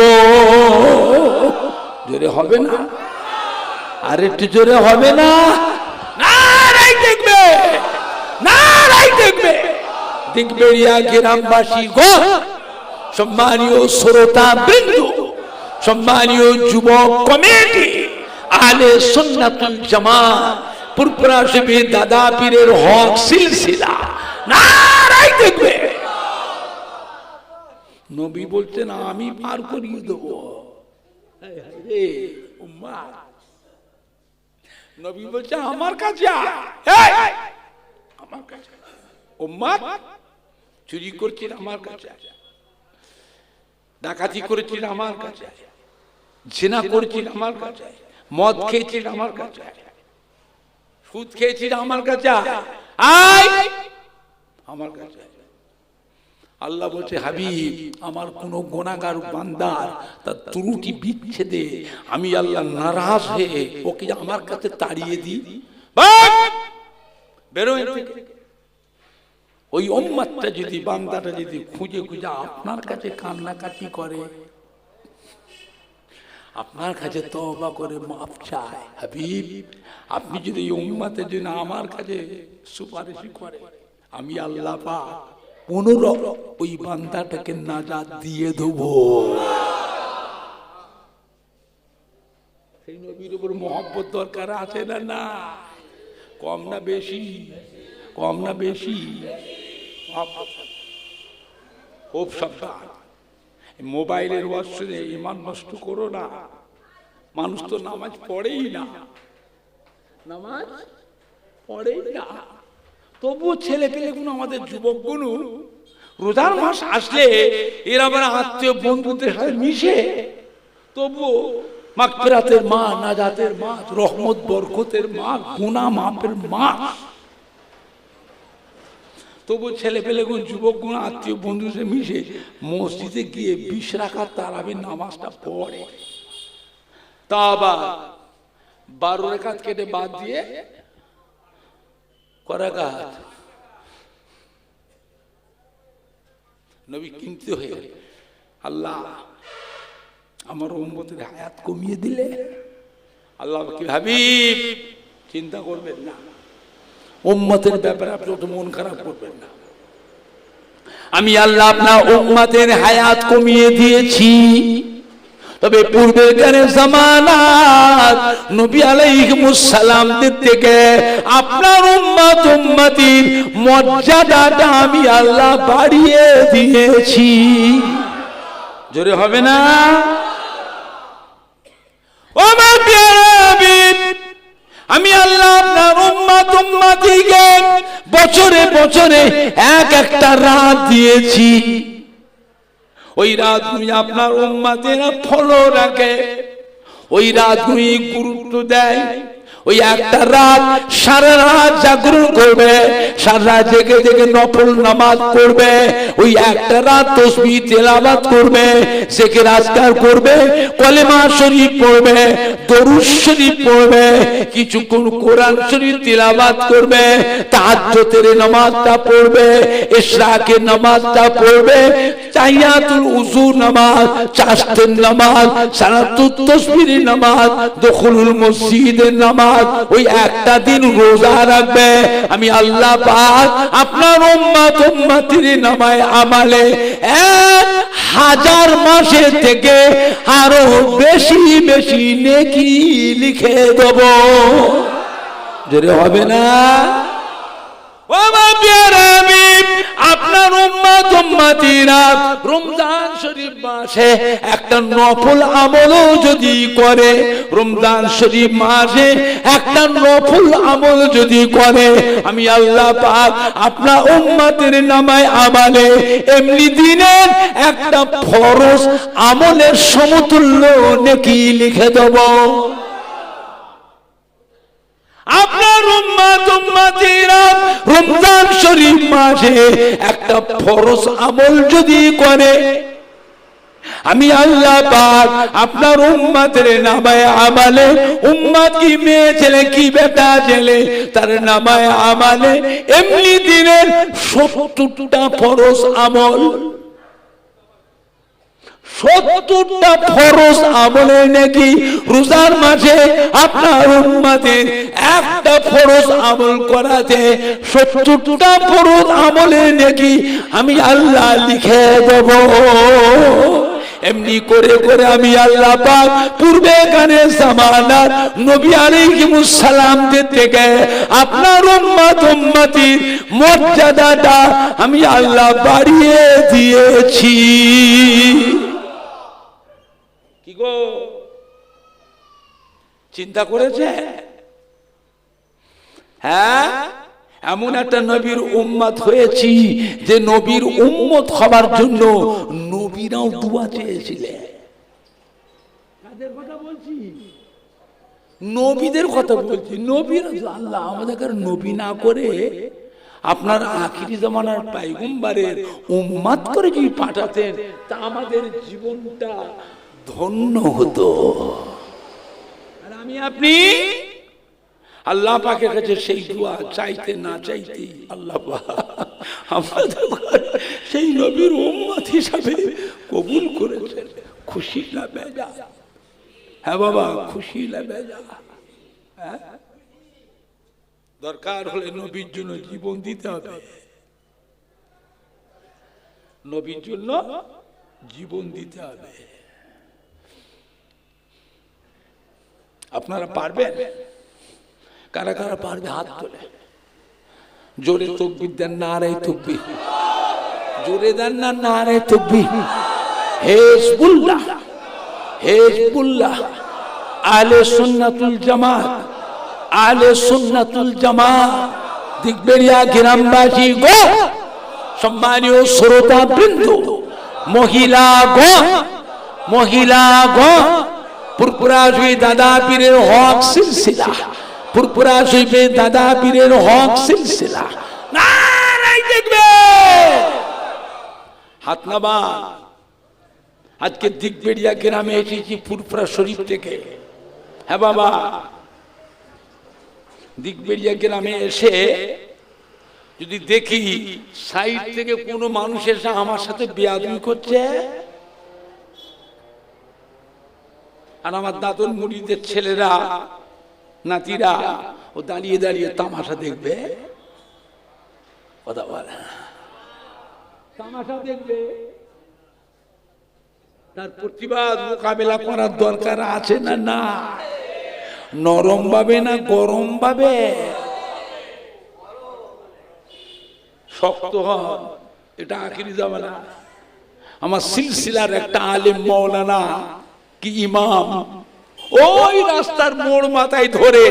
জোরে হবে না? আর একটু জোরে হবে না? নারায়ে তাকবীর, নারায়ে তাকবীর। দিগবেড়িয়া গ্রামবাসী গো, সম্মানীয় শ্রোতা বিন্দু, সম্মানীয় যুবক কমিটি, আহলে সুন্নাতুল জামাত, পুরপুরা শরীফে দাদা পীরের হক সিলসিলা, নারায়ে তাকবীর। নবী বলতেন আমি পার করিয়ে দেব। নবী বলছে আমার কাছে আয়, আমার কাছে উম্মত চুরি করছিস আমার কাছে, ডাকাতি করেছিস আমার কাছে, জিনা করেছিস আমার কাছে, মদ খেয়েছিস আমার কাছে, সুদ খেয়েছিস আমার কাছে আয়, আমার কাছে। আল্লাহ বলছে হাবিব আমার কোন গুনাহগার বান্দার তার ত্রুটি বিচ্ছেদে আমি আল্লাহ নারাজ হয়ে ওকে আমার কাছে তাড়িয়ে দিই, বেরো। ওই উম্মতটা যদি বান্দাটা যদি খুঁজে খুঁজে আপনার কাছে কান্নাকাটি করে, আপনার কাছে তওবা করে মাফ চায়, হাবিব আপনি যদি এই উম্মতের জন্য আমার কাছে সুপারিশ করে, আমি আল্লাহ পাক পুনর ওই বান্দাটাকে নাজাত দিয়ে দেব। সেই নবীর উপর মহব্বত দরকার আছে না? না, কম না বেশি? কম না বেশি? খুব সাবধান, মোবাইলের ওয়াশে ইমান নষ্ট করো না। মানুষ তো নামাজ পড়েই না, নামাজ পড়েই না, তবুও ছেলে পেলেগুলো আমাদের যুবকগুলো রোজার মাস আসলে এরা আবার আত্মীয় বন্ধুদের সাথে মিশে, তবুও মাগফিরাতের মাস, নাজাতের মাস, রহমত বরকতের মাস, গুনাহ মাফের মাস, তবু ছেলে পেলেগুলো যুবকগুলো আত্মীয় বন্ধুদের মিশে মসজিদে গিয়ে 20 রাকাত তারাবির নামাজটা পড়ে। তা আবার 12 রাকাত কেটে বাদ দিয়ে করাকাত নবী কিনতে হয়ে আল্লাহ আমার উম্মতের হায়াত কমিয়ে দিলে, আল্লাহ কি হাবিব চিন্তা করবেন না, উম্মতের ব্যাপারে আপনি তো মন খারাপ করবেন না, আমি আল্লাহ আপনার উম্মতের হায়াত কমিয়ে দিয়েছি। তবে পূর্বেকার জামানাত নবী আলাইহিমুস সালামদের থেকে আপনার উম্মত উম্মতির মর্যাদাটা আমি আল্লাহ বাড়িয়ে দিয়েছি। জোরে হবে না? ও আমার প্রিয় হাবিব, আমি আল্লাহ আপনার উম্মত উম্মতিকে বছরে বছরে এক একটা রাত দিয়েছি। ওই রাতগুলি আপনার উম্মতেরা ফলো রাখে, ওই রাতগুলি গুরুত্ব দেয়। ওই একটা রাত সারা রাত জাগরণ করবে, সারা রাত জেগে জেগে নফল নামাজ পড়বে, ওই একটা রাত তাসবিহ তেলাওয়াত করবে, জিকির আজকার করবে, কলেমা শরীফ পড়বে, দরুদ শরীফ পড়বে, কিছুক্ষণ কোরআন শরীফ তেলাওয়াত করবে, তাহাজ্জুদের নামাজটা পড়বে, ইশরাকের নামাজটা পড়বে, তাহিয়াতুল উযু নামাজ, চাশতের নামাজ, সালাতুত তাসবিহের নামাজ, দুখুলুল মসজিদের নামাজ, ওই একটা দিন রোজা রাখবে। আমি আল্লাহ পাক আপনার উম্মত উম্মতির নামায় আমালে 1000 মাসের থেকে আরো বেশি বেশি নেকি লিখে দেব। জোরে হবে না? ও আমার প্রিয় হাবিব, আপনার উম্মত উম্মতিরা রমজান শরীফ মাসে একটা নফল আমলও যদি করে, রমজান শরীফ মাসে একটা নফল আমল যদি করে, আমি আল্লাহ পাক আপনার উম্মতের নামায় আমালে এমনি দিনের একটা ফরজ আমলের সমতুল্য নেকি লিখে দেব। আপনার উম্মত উম্মতিরা রমজান শরীফ মাসে একটা ফরজ আমল যদি করে, আমি আল্লাহ পাক আপনার উম্মতের নামায় আমালে, উম্মত কি মেয়ে ছেলে কি বেটা ছেলে, তার নামায় আমালে এমনি দিনের 70টা ফরজ আমল, 70টা ফরজ আমলে নাকি রোজার মাসে আপনার উম্মতের একটা ফরজ আমল করাতে 70টা ফরজ আমলে নাকি আমি আল্লাহ লিখে দেব। এমনি করে করে আমি আল্লাহ পাক পূর্বে গানে জামানার নবী আলাইহিমুস সালামদের থেকে আপনার উম্মত উম্মতির মর্যাদাটা আমি আল্লাহ বাড়িয়ে দিয়েছি। কি গো চিন্তা করেছে? হ্যাঁ, এমন একটা নবীর উম্মত হয়েছি যে নবীর উম্মত হবার জন্য নবীরাও দোয়া চেয়েছিলেন। কাদের কথা বলছি? নবীদের কথা বলছি। নবীর আল্লাহ আমাদেরকে নবী না করে আপনার আখিরি জামানার পয়গম্বরের উম্মত করে যদি পাঠাতেন তা আমাদের জীবনটা ধন্য হতো। আর আমি আপনি আল্লাহ পাকের কাছে সেই দোয়া চাইতে না চাইতে আল্লাহ আমাদের সেই নবীর উম্মত হিসাবে কবুল করেছেন। খুশি না বেজা? হ্যাঁ বাবা, খুশি না বেজা? দরকার হলে নবীর জন্য জীবন দিতে হবে। নবীর জন্য জীবন দিতে হবে। আপনারা পারবেন? কারা কারা পারবে হাত তোলে। জোরে তাকবীর দেন, নারে তাকবীর। জোরে দেন না, নারে তাকবীর। হিজবুল্লাহ, হিজবুল্লাহ, আহলে সুন্নাতুল জামাত, আহলে সুন্নাতুল জামাত। দিগবেড়িয়া গ্রামবাসী গো, সম্মানীয় শ্রোতা বৃন্দ, মহিলা গো, মহিলা গো, পুরপুরা শুই দাদা পীরের হক সিলসিলা, পুরপুরা শুইবে দাদা পীরের হক সিলসিলা। নারাই দেখবে হাত নামা। আজকে দিগবেড়িয়া গ্রামে এসেছি পুরপুরা শরীফ থেকে। হ্যাঁ বাবা, দিগবেড়িয়া গ্রামে এসে যদি দেখি সাইড থেকে কোনো মানুষ এসে আমার সাথে বেয়াদবি করছে, আর আমার দাদুর মুড়িদের ছেলেরা নাতিরা ও দাঁড়িয়ে দাঁড়িয়ে তামাশা দেখবে, কথা বলে তামাশা দেখবে, তার প্রতিবাদ মোকাবেলা করার দরকার আছে না? না, নরম ভাবে না গরম ভাবে? শক্ত হন, এটা আখিরি জামানা। আমার সিলসিলার একটা আলেম মাওলানা কি ইমাম ওই রাস্তার মোড় মাথায় ধরে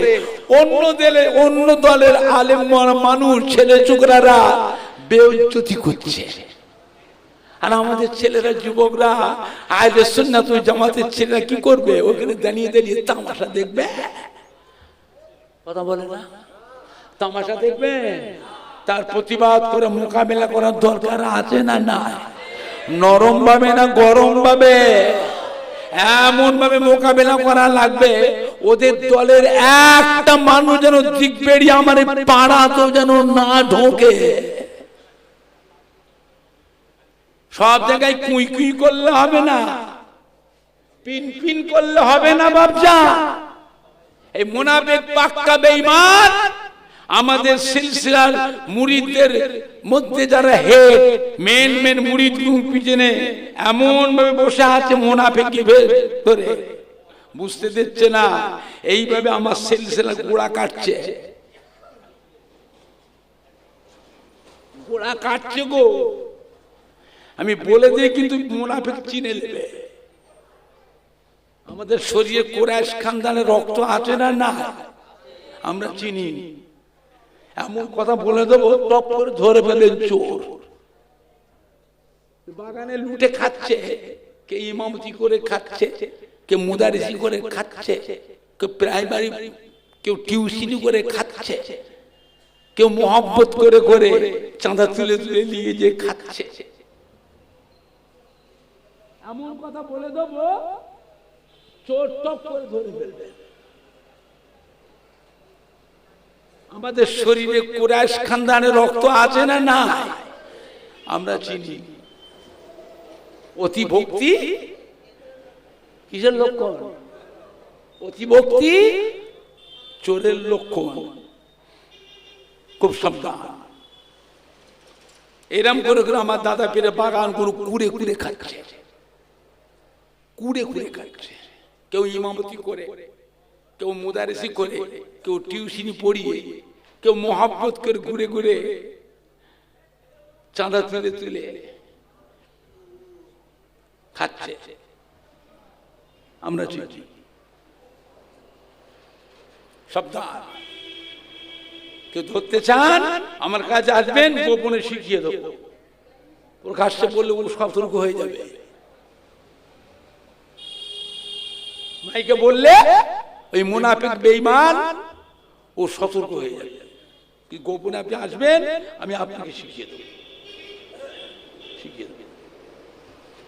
অন্য দলের আলেম মানুষ ছেলে ছোকরারা বেইজ্জতি করছে, আর আমাদের ছেলেরা যুবকরা আহলে সুন্নাত ওয়াল জামাতের ছেলেরা কি করবে? ওখানে দাঁড়িয়ে দাঁড়িয়ে তামাশা দেখবে, কথা বলে না? তামাশা দেখবে। তার প্রতিবাদ করে মোকাবেলা করার দরকার আছে না? না, নরম ভাবে না গরম ভাবে? এমন ভাবে মোকাবেলা করা লাগবে ওদের দলের একটা মানুষ যেন দিগবেড়িয়া আমার পাড়া তো যেন না ঢোকে। সব জায়গায় কুই কুই করলে হবে না, পিন পিন করলে হবে না বাপজা। এই মুনাফিক পাক্কা বেঈমান আমাদের সিলসিলার মুরিদদের মধ্যে যারা হেড মেন মুরিদ পিছনে এমন ভাবে বসে আছে মুনাফিকি ধরে, বুঝতে দিচ্ছে না। এইভাবে আমার সিলসিলা গোড়া কাটছে, গোড়া কাটছে গো। আমি বলে দিই কিন্তু মুনাফিক চিনে নেবে। আমাদের শরীরে কুরাইশ খানদানের রক্ত আছে না? না, আমরা চিনি। এমন কথা বলে দেবো টপ করে ধরে ফেলেন চোর। বাগানে লুটে খাচ্ছে, কে ইমামতি করে খাচ্ছে, কে মুদারিসি করে খাচ্ছে, কেউ প্রাইমারি, কেউ টিউশনি করে খাচ্ছে, কেউ মোহাব্বত করে করে চাঁদা তুলে তুলে নিয়ে যে খাচ্ছে। এমন কথা বলে দেবো চোর টপ করে ধরে ফেলবে। আমাদের শরীরে কুরাইশ খানদানের রক্ত আছে না? না, আমরা চিনি। অতি ভক্তি কিসের লক্ষণ? অতি ভক্তি চোরের লক্ষণ। খুব সাবধান। এরম করে করে আমার দাদা পীরের বাগান গুলো কুড়ে কুড়ে খাচ্ছে, কুড়ে কুড়ে খাচ্ছে। কেউ ইমামতি করে, কেউ মুদারিসি করে, কেউ টিউশনি পড়িয়ে, কেউ মোহাব্বত করে ঘুরে ঘুরে চাঁদা তুলে তুলে খাচ্ছে। আমরা চিনি। সাবধান। কেউ ধরতে চান আমার কাছে আসবেন, গোপনে শিখিয়ে দেবো। ওর কাজটা বললে ও সতর্ক হয়ে যাবে। মাইকে বললে ওই মুনাফিক বেঈমান ও সতর্ক হয়ে যাবে। কি গোপনে আপনি আসবেন, আমি আপনাকে শিখিয়ে দেবো। শিখিয়ে দেবো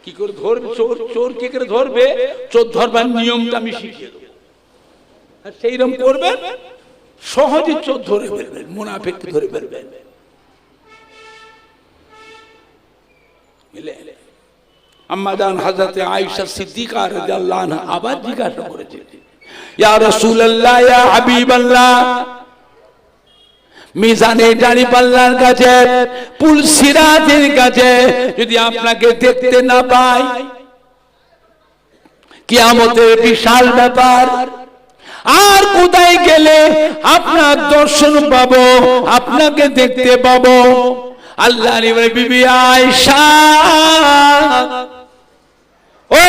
কি করে ধরবে চোর, চোর কি করে ধরবে, চোর ধরবার নিয়মটা আমি শিখিয়ে দেবো। আর সেইরকম করবেন, সহজে চোর ধরে ফেলবেন, মুনাফিককে ধরে ফেলবেন। আম্মা জান হযরত আয়েশা সিদ্দিকা রাদিয়াল্লাহু আনহা আবার জিজ্ঞাসা করেছেন, ইয়া রাসূলুল্লাহ, ইয়া হাবিবাল্লাহ, মিজানে দাঁড়িপাল্লার কাছে, পুল সিরাতের কাছে যদি আপনাকে দেখতে না পাই, কিয়ামতের বিশাল ব্যাপার, আর কোথায় গেলে আপনার দর্শন পাবো, আপনাকে দেখতে পাবো? আল্লাহর বিবি আয়েশা, ও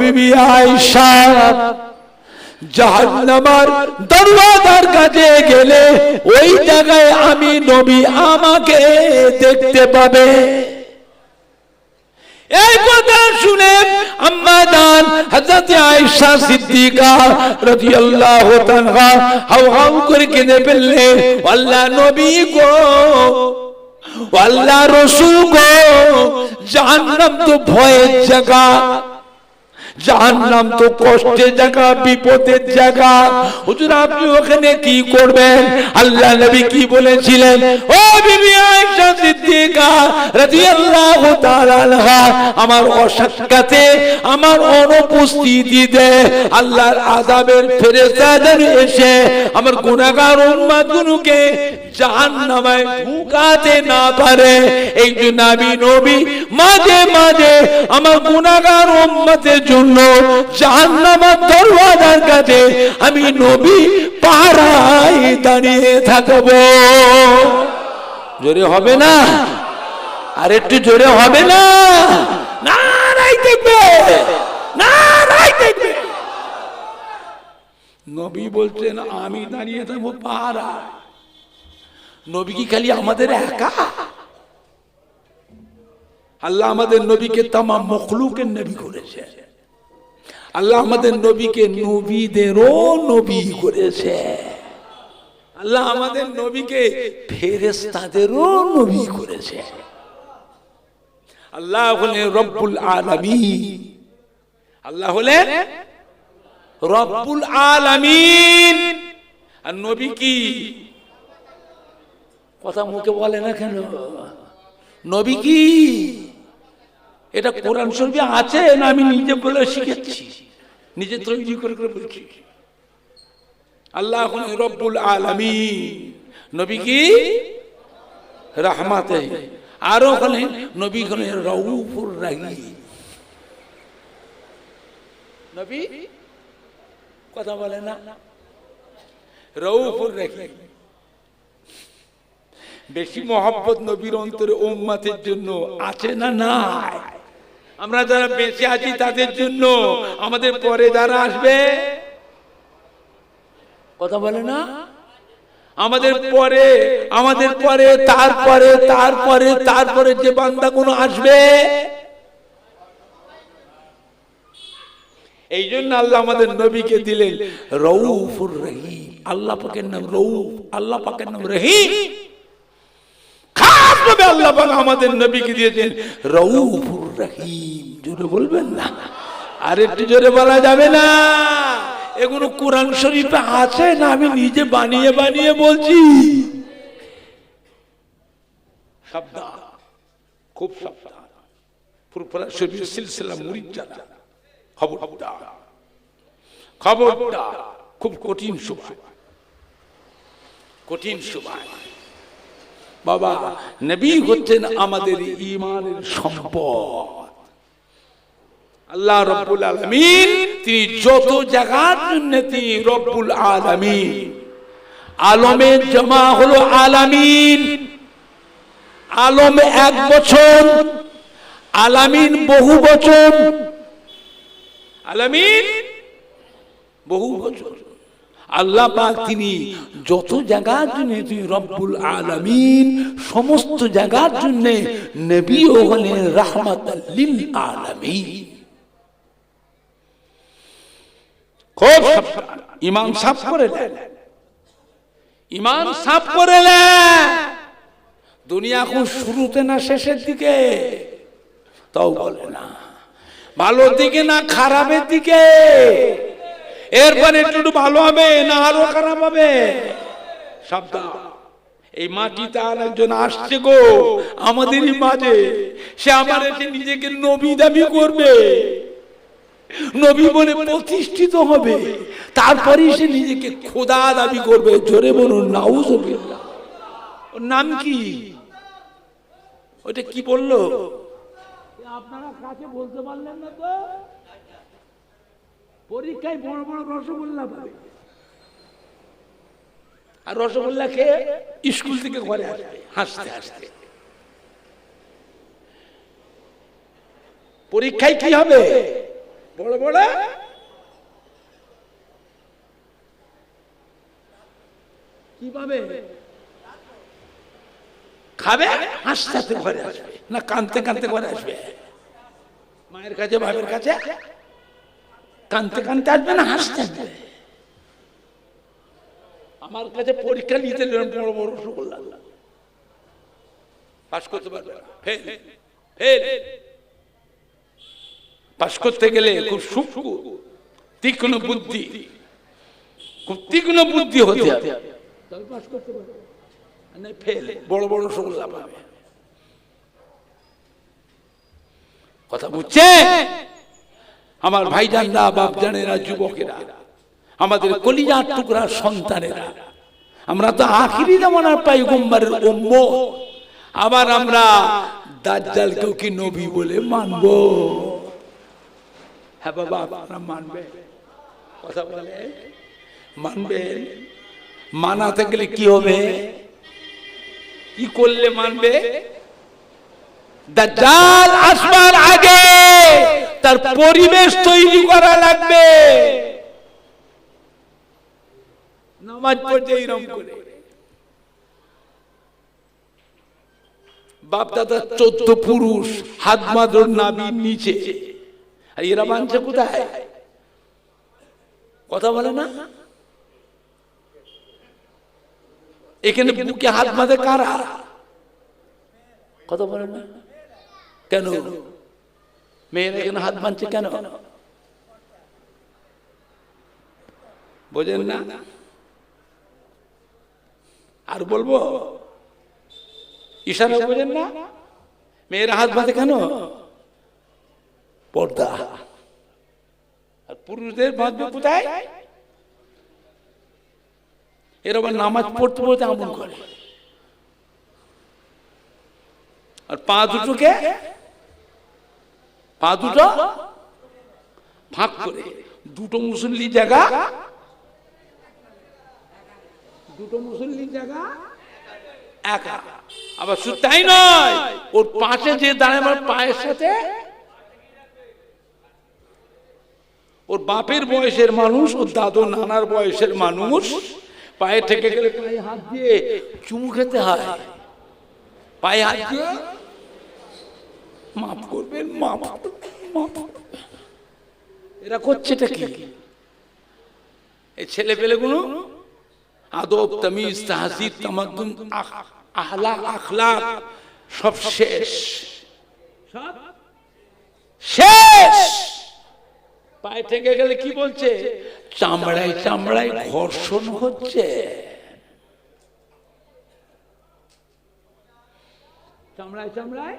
বিবি আয়েশা, জাহান্নামের দরওয়াজার কাছে গেলে ওই জায়গায় আমি নবী আমাকে দেখতে পাবে। এই কথা শুনে আম্মা জান হযরত আয়েশা সিদ্দিকা রাদিয়াল্লাহু তাআলা হাউ হাউ করে কেঁদে ফেললেন, আল্লাহর নবী গো, আল্লাহর রাসূল গো, জাহান্নাম তো ভয়ের জায়গা, জাহান্নাম তো কষ্টের জায়গা, বিপদের জায়গা। হুজুর আপনি ওখানে কি করবেন? আল্লাহ নবী কি বলেছিলেন? ও বিবি আয়েশা সিদ্দিকা রাদিয়াল্লাহু তাআলা আনহা, আমার অসাক্ষাতে, আমার অনুপস্থিতিতে আল্লাহর আযাবের ফেরেশতাদের এসে আমার গুনাহগার উম্মতগুলোকে জাহান্নামে ঢুকাতে না পারে। এই জন্য আমি নবী মাঝে মাঝে আমার গুনাহগার উম্মতের জন্য জাহান্নামের দরওয়াজার কাছে আমি নবী পাহারায় দাঁড়িয়ে থাকবো। জোরে হবে না? আর একটু জোরে হবে না? নারায়ে তাকবীর, নারায়ে তাকবীর। নবী বলছেন আমি দাঁড়িয়ে থাকবো পাহারায়। নবী কি খালি আমাদের একা? আল্লাহ আমাদের নবীকে তামাম মখলুকের নবী করেছে। আল্লাহ আমাদের নবীকে নবীদেরও নবী করেছে। আল্লাহ আমাদের নবীকে ফেরেশতাদেরও নবী করেছে। আল্লাহ হলেন রব্বুল আলামিন। আল্লাহ হলেন রব্বুল আলামিন। আর নবী কি? কথা মুখে বলে না কেন? নবী কি? এটা কোরআন শরীফে আছে না আমি নিজে বলে শিখেছি, নিজে তৈরি করে করে বলছি? আল্লাহ হলেন রব্বুল আলামিন, নবী কি রাহমাতে, আরো হলেন নবী হলেন রাউফুর রাহিম। নবী কথা বলে না, রাউফুর রাহিম। বেশি মহব্বত নবীর অন্তরে উম্মতের জন্য আছে না নাই? আমরা যারা বেঁচে আছি তাদের জন্য, আমাদের পরে যারা আসবে, কথা বলে না, আমাদের পরে, আমাদের পরে, তারপরে, তারপরে, তারপরে যে বান্দাগুলো আসবে, এই জন্য আল্লাহ আমাদের নবীকে দিলেন রউফুর রহিম। আল্লাহ পাকের নাম রউফ, আল্লাহ পাকের নাম রহিম। খাস ভাবে আল্লাহ পাক আমাদের নবীকে দিয়েছেন রউফুর রহিম। জোরে বলবেন না? আর একটু জোরে বলা যাবে না? এগুলো কোরআন শরীফে আছে না আমি নিজে বানিয়ে বানিয়ে বলছি? সাবধান, খুব সাবধান। ফুরফুরা শরীফ সিলসিলা মুরিদ জানা, খবরদার, খবরদার। খুব কঠিন সময়, কঠিন সময়। বাবা নবী হচ্ছেন আমাদের ঈমানের সম্পদ। আল্লাহ রব্বুল আলামিন তিনি যত জায়গার জন্য তিনি রব্বুল আলামিন। আলমের জমা হলো আলামিন। আলম এক বচন, আলামিন বহু বচন। আলামিন বহু বচন, আল্লাহ পাক তিনি যত জায়গার জন্য তিনি রব্বুল আলামিন, সমস্ত জায়গার জন্য নবীও হলেন রাহমাতাল লিল আলামিন। খুব ইমান সাফ করে দেন, ইমান সাফ করে নেন। দুনিয়া এখন শুরুতে না শেষের দিকে? তাও বলে না ভালোর দিকে না খারাপের দিকে। এরপরে একটু ভালো হবে না আরো খারাপ হবে? সাবধান। এই মাটিতে আর একজন আসছে গো আমাদেরই মাঝে, সে আমার এসে নিজেকে নবী দাবি করবে, নবী বলে প্রতিষ্ঠিত হবে, তারপরে সে নিজেকে খোদা দাবি করবে। জোরে বলুন নাউজুবিল্লাহ। ওর নাম কি? ওটা কি বললো? আপনারা কাছে বলতে পারলেন না তো? পরীক্ষায় বড় বড় রসগোল্লা পাবে, আর রসগোল্লা খেয়ে স্কুল থেকে ঘরে আসবে হাসতে হাসতে। পরীক্ষায় কি হবে? বড় বড় কি পাবে? খাবে, হাসতে হাসতে ঘরে আসবে, না কাঁদতে কাঁদতে ঘরে আসবে? মায়ের কাছে বাবার কাছে কাঁদতে কাঁদতে আসবে না হাসতে আসবে? আমার কাছে পরীক্ষা নিতে বড় বড় রসগোল্লা, পাস করতে পারবে না, ফেল ফেল। পাস করতে গেলে খুব সূক্ষ্ম তীক্ষ্ণ বুদ্ধি, খুব তীক্ষ্ণ বুদ্ধি হতে হবে, তবে পাস করতে পারবে। ফেল, বড় বড় রসগোল্লা পাবে। কথা বুঝছে আমার ভাইজানরা, বাপজানেরা, যুবকেরা, আমাদের কলিজার টুকরা সন্তানেরা? আমরা তো আখিরি জামানার পয়গম্বরের উম্মত, আবার আমরা দাজ্জালকেও কি নবী বলে মানবো? হ্যাঁ বাবা, আপনারা মানবে? কথা বলে মানবেন? মানাতে গেলে কি হবে? কি করলে মানবে? দাজ্জাল আসবার আগে তার পরিবেশ তৈরি করা লাগবে। নামাজ পড়তে এরকম করে বাপ দাদা 14 পুরুষ হাত মাদর নাভির নিচে, আর এরা মানছে কোথায়? কথা বলে না? এখানে বুকে হাত বাঁধে কারা? কথা বলে না কেন? মেয়েরা এখানে হাত বাঁধছে কেন? বোঝেন না? আর বলবো? ইশারা বোঝেন না? মেয়েরা হাত বাঁধে কেন? পর্দা। আর পুরুষদের বাঁধবে কোথায়? এরা আবার নামাজ পড়তে পড়তে আমল করে। আর পা দুটোকে, পা দুটো ফাঁক করে, দুটো মুসল্লি জায়গা, দুটো মুসল্লি জায়গা একা। আবার শুধু তাই নয়, ওর পাশে যে দাঁড়ায় আমার পায়ের সাথে ওর বাপের বয়সের মানুষ, ওর দাদু নানার বয়সের মানুষ, পায়ে থেকে গেলে পায়ে হাত দিয়ে চুমু খেতে হয়। পায়ে হাত দিয়ে মাফ করবেন, মাফ মাফ। এরা করছেটা কি? এই ছেলে পেলেগুলো আদব, তামিজ, তাহজিব, তামাদ্দুন, আখলাক, আখলাক সব শেষ, সব শেষ। পায়ে থেকে গেলে কি বলছে? চামড়ায় চামড়ায় ঘর্ষণ হচ্ছে। চামড়ায় চামড়ায়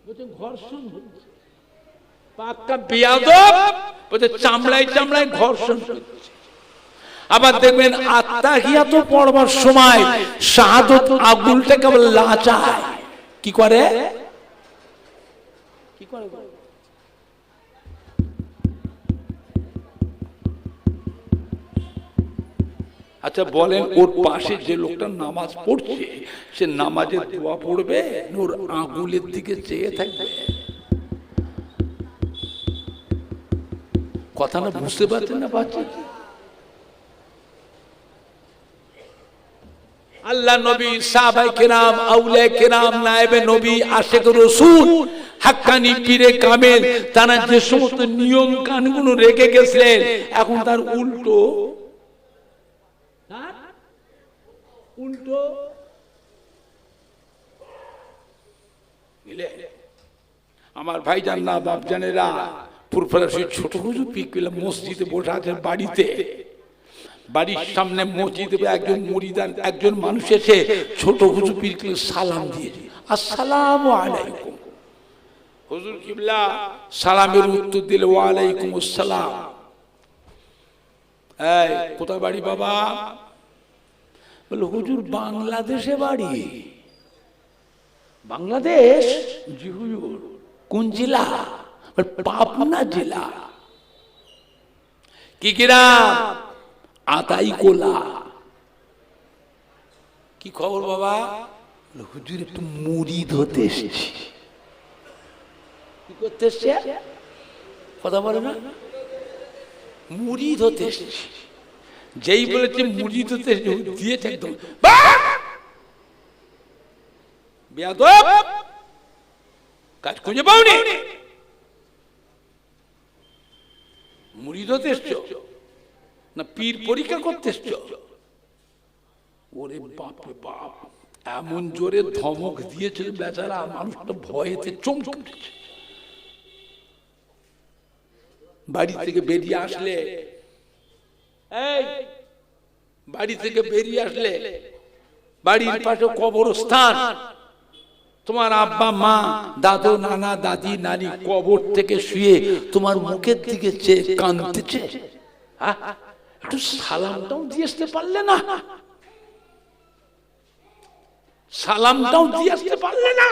বলছে ঘর্ষণ হচ্ছে। পাক্কা বেয়াদব বলছে চামড়ায় চামড়ায় ঘর্ষণ হচ্ছে। আবার দেখবেন আত্তাহিয়াত পড়বার সময় শাহাদত আঙ্গুলটা কেবল লাচায়। কি করে? কি করে? আচ্ছা বলেন, ওর পাশে যে লোকটা নামাজ পড়ছে সে নামাজের দোয়া পড়বে, ওর আঙ্গুলের দিকে চেয়ে থাকবে? কথা না বুঝতে পারছেন না? পাচ্ছেন? আল্লাহ নবী, সাহাবায়ে কেরাম, আউলিয়া কেরাম, নায়েবে নবী, আশিক রাসূল, হাক্কানি পীরে কামেল, তারা যে সমস্ত নিয়ম কানুন রেখে গেছিলেন, এখন তার উল্টো আমার ভাইজান না বাপজানেরা, ফুরফুরা ছোট হুজুর পিকলা মসজিদে বসে আছেন বাড়িতে, বাড়ির সামনে মসজিদে একজন মুরিদান, একজন মানুষ এসে ছোট হুজুর পিকলে সালাম দিয়ে, আসসালামু আলাইকুম। হুজুর কিবলা সালামের উত্তর দিলে ওয়া আলাইকুম আসসালাম। এই কোথায় বাড়ি বাবা? বলে হুজুর বাংলাদেশে বাড়ি। বাংলাদেশ? জি হুজুর। কোন জেলা? পাবনা জেলা। কি গ্রাম? আতাইকোলা। কি খবর বাবা? হুজুর একটু মুরিদ হতে এসেছি। কি করতে এসছে? কথা বলে না, মুরিদ হতে এসেছি। যেই বলেছে মুরিদ হতে দিয়েছে একদম বেয়াদব, কাজ খুঁজে পাওনি। মুরিদ হতে এসছো না পীর পরীক্ষা করতে এসছো? ওরে বাপ রে বাপ, এমন জোরে ধমক দিয়েছে বেচারা, মানুষটা ভয়েতে চমকে উঠেছে। বাড়ি থেকে বেরিয়ে আসলে, এই বাড়ি থেকে বেরিয়ে আসলে বাড়ির পাশে কবরস্থান, তোমার আব্বা মা দাদু নানা দাদি নানি কবর থেকে শুয়ে তোমার মুখের দিকে চেয়ে কাঁদতেছে, একটু সালামটাও দিয়ে আসতে পারলে না? সালামটাও দিয়ে আসতে পারলে না?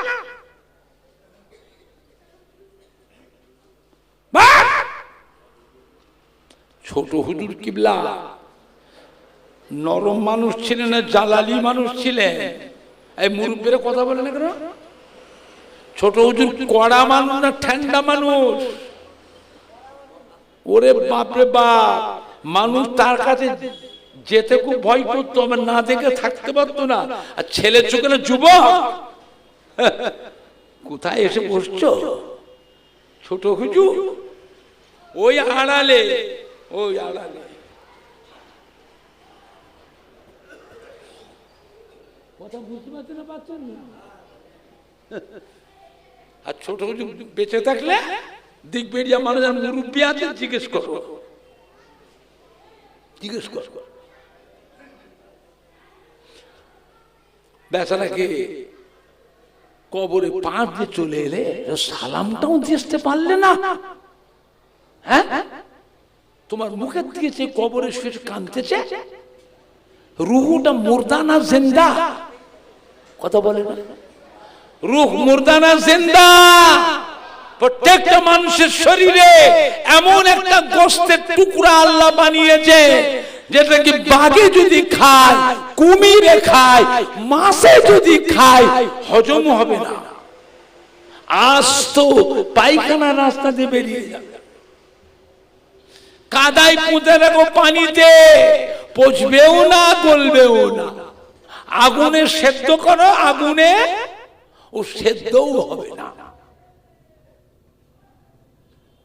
ছোট হুজুর কিবলা নরম মানুষ ছিলেন না জালালি মানুষ ছিলেন? এই মুরব্বীরা কথা বলে না কেন? ছোট হুজুর কড়া মানুষ না ঠান্ডা মানুষ? ওরে বাপরে বাপ, মানুষ তার কাছে যেতে খুব ভয় করতো, আমার না দেখে থাকতে পারতো না। আর ছেলে চোখে না যুবক, কোথায় এসে বসছো ছোট হুজুর? ওই আড়ালে, ওই আড়ালে। কথা বুঝতে পারছেন না? পাচ্ছেন না? আর ছোট হুজুর বেঁচে থাকলে দিক বেরিয়া মানুষ মুরব্বী আছে, জিজ্ঞেস করো, জিজ্ঞেস করো। বেচারাকে কবরে পাঁচ দিয়ে চলে এলে সালামটাও দিতে পারলে না? হ্যাঁ, তোমার মুখের দিকে যে কবরে শুয়ে কাঁদতেছে, রুহুটা মুর্দা না জিন্দা? কথা বলে না? রুহ মুর্দা না জিন্দা? প্রত্যেকটা মানুষের শরীরে এমন একটা গোশতের টুকরা আল্লাহ বানিয়েছে, যেটাকে বাঘে যদি খায়, কুমিরে খায়, মাছে যদি খায়, হজম হবে না, আস্ত পায়খানা রাস্তা দিয়ে বেরিয়ে যাবে। কাদায় পুঁতে রাখো, পানিতে পচবেও না, গলবেও না। আগুনে সেদ্ধ করো, আগুনে ও সেদ্ধও হবে না।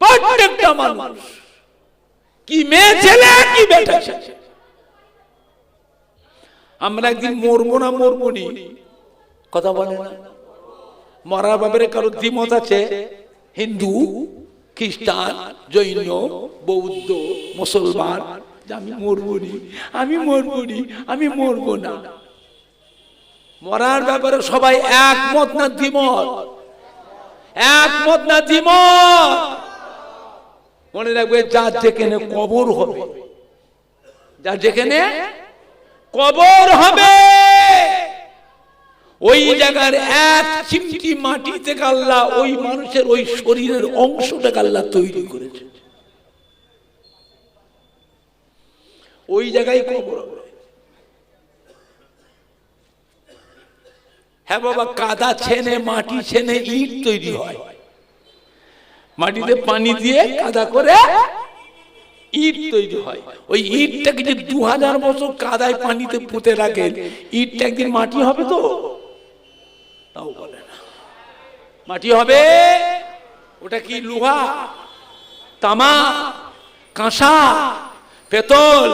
প্রত্যেকটা মানুষ, কি মেয়ে ছেলে কি বেটা ছেলে, আমরা একদিন মরবো না মরবো নি? কথা বলে না? মরার ব্যাপারে কারো দ্বিমত আছে? হিন্দু, খ্রিস্টান, জৈন, বৌদ্ধ, মুসলমান, আমি মরবো নি, আমি মরবো নি, আমি মরবো না। মরার ব্যাপারে সবাই একমত না দ্বিমত? একমত না দ্বিমত? মনে রাখবে, যার যেখানে কবর হবে, যার যেখানে কবর হবে, ওই জায়গার এক চিমটি মাটি থেকে আল্লাহ ওই মানুষের ওই শরীরের অংশটাকে আল্লাহ তৈরি করেছে। ওই জায়গায় কবর হবে। হ্যাঁ বাবা, কাদা ছেনে, মাটি ছেনে ইট তৈরি হয়। মাটিতে পানি দিয়ে কাদা করে ইট তৈরি হয়, ওই ইটটাকে যে 2000 বছর কাদায় পানিতে পুঁতে রাখেন, ইটটা একদিন মাটি হবে তো? তাও বলে না মাটি হবে। ওটা কি? লোহা, তামা, কাঁসা, পেতল,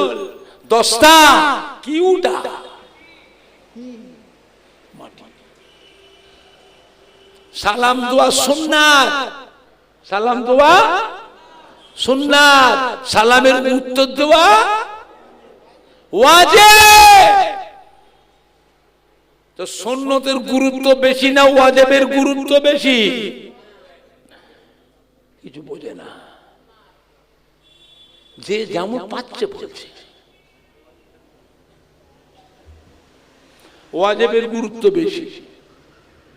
দস্তা, কি ওটা? মাটি। সালাম দোয়া সুন্নাত, সালাম দোয়া সুন্নাত, সালামের উত্তর দেওয়া ওয়াজিব। তো সুন্নতের গুরুত্ব বেশি না ওয়াজিবের গুরুত্ব বেশি? কিছু বোঝে না, যে যেমন পাচ্ছে বলছে। ওয়াজিবের গুরুত্ব বেশি।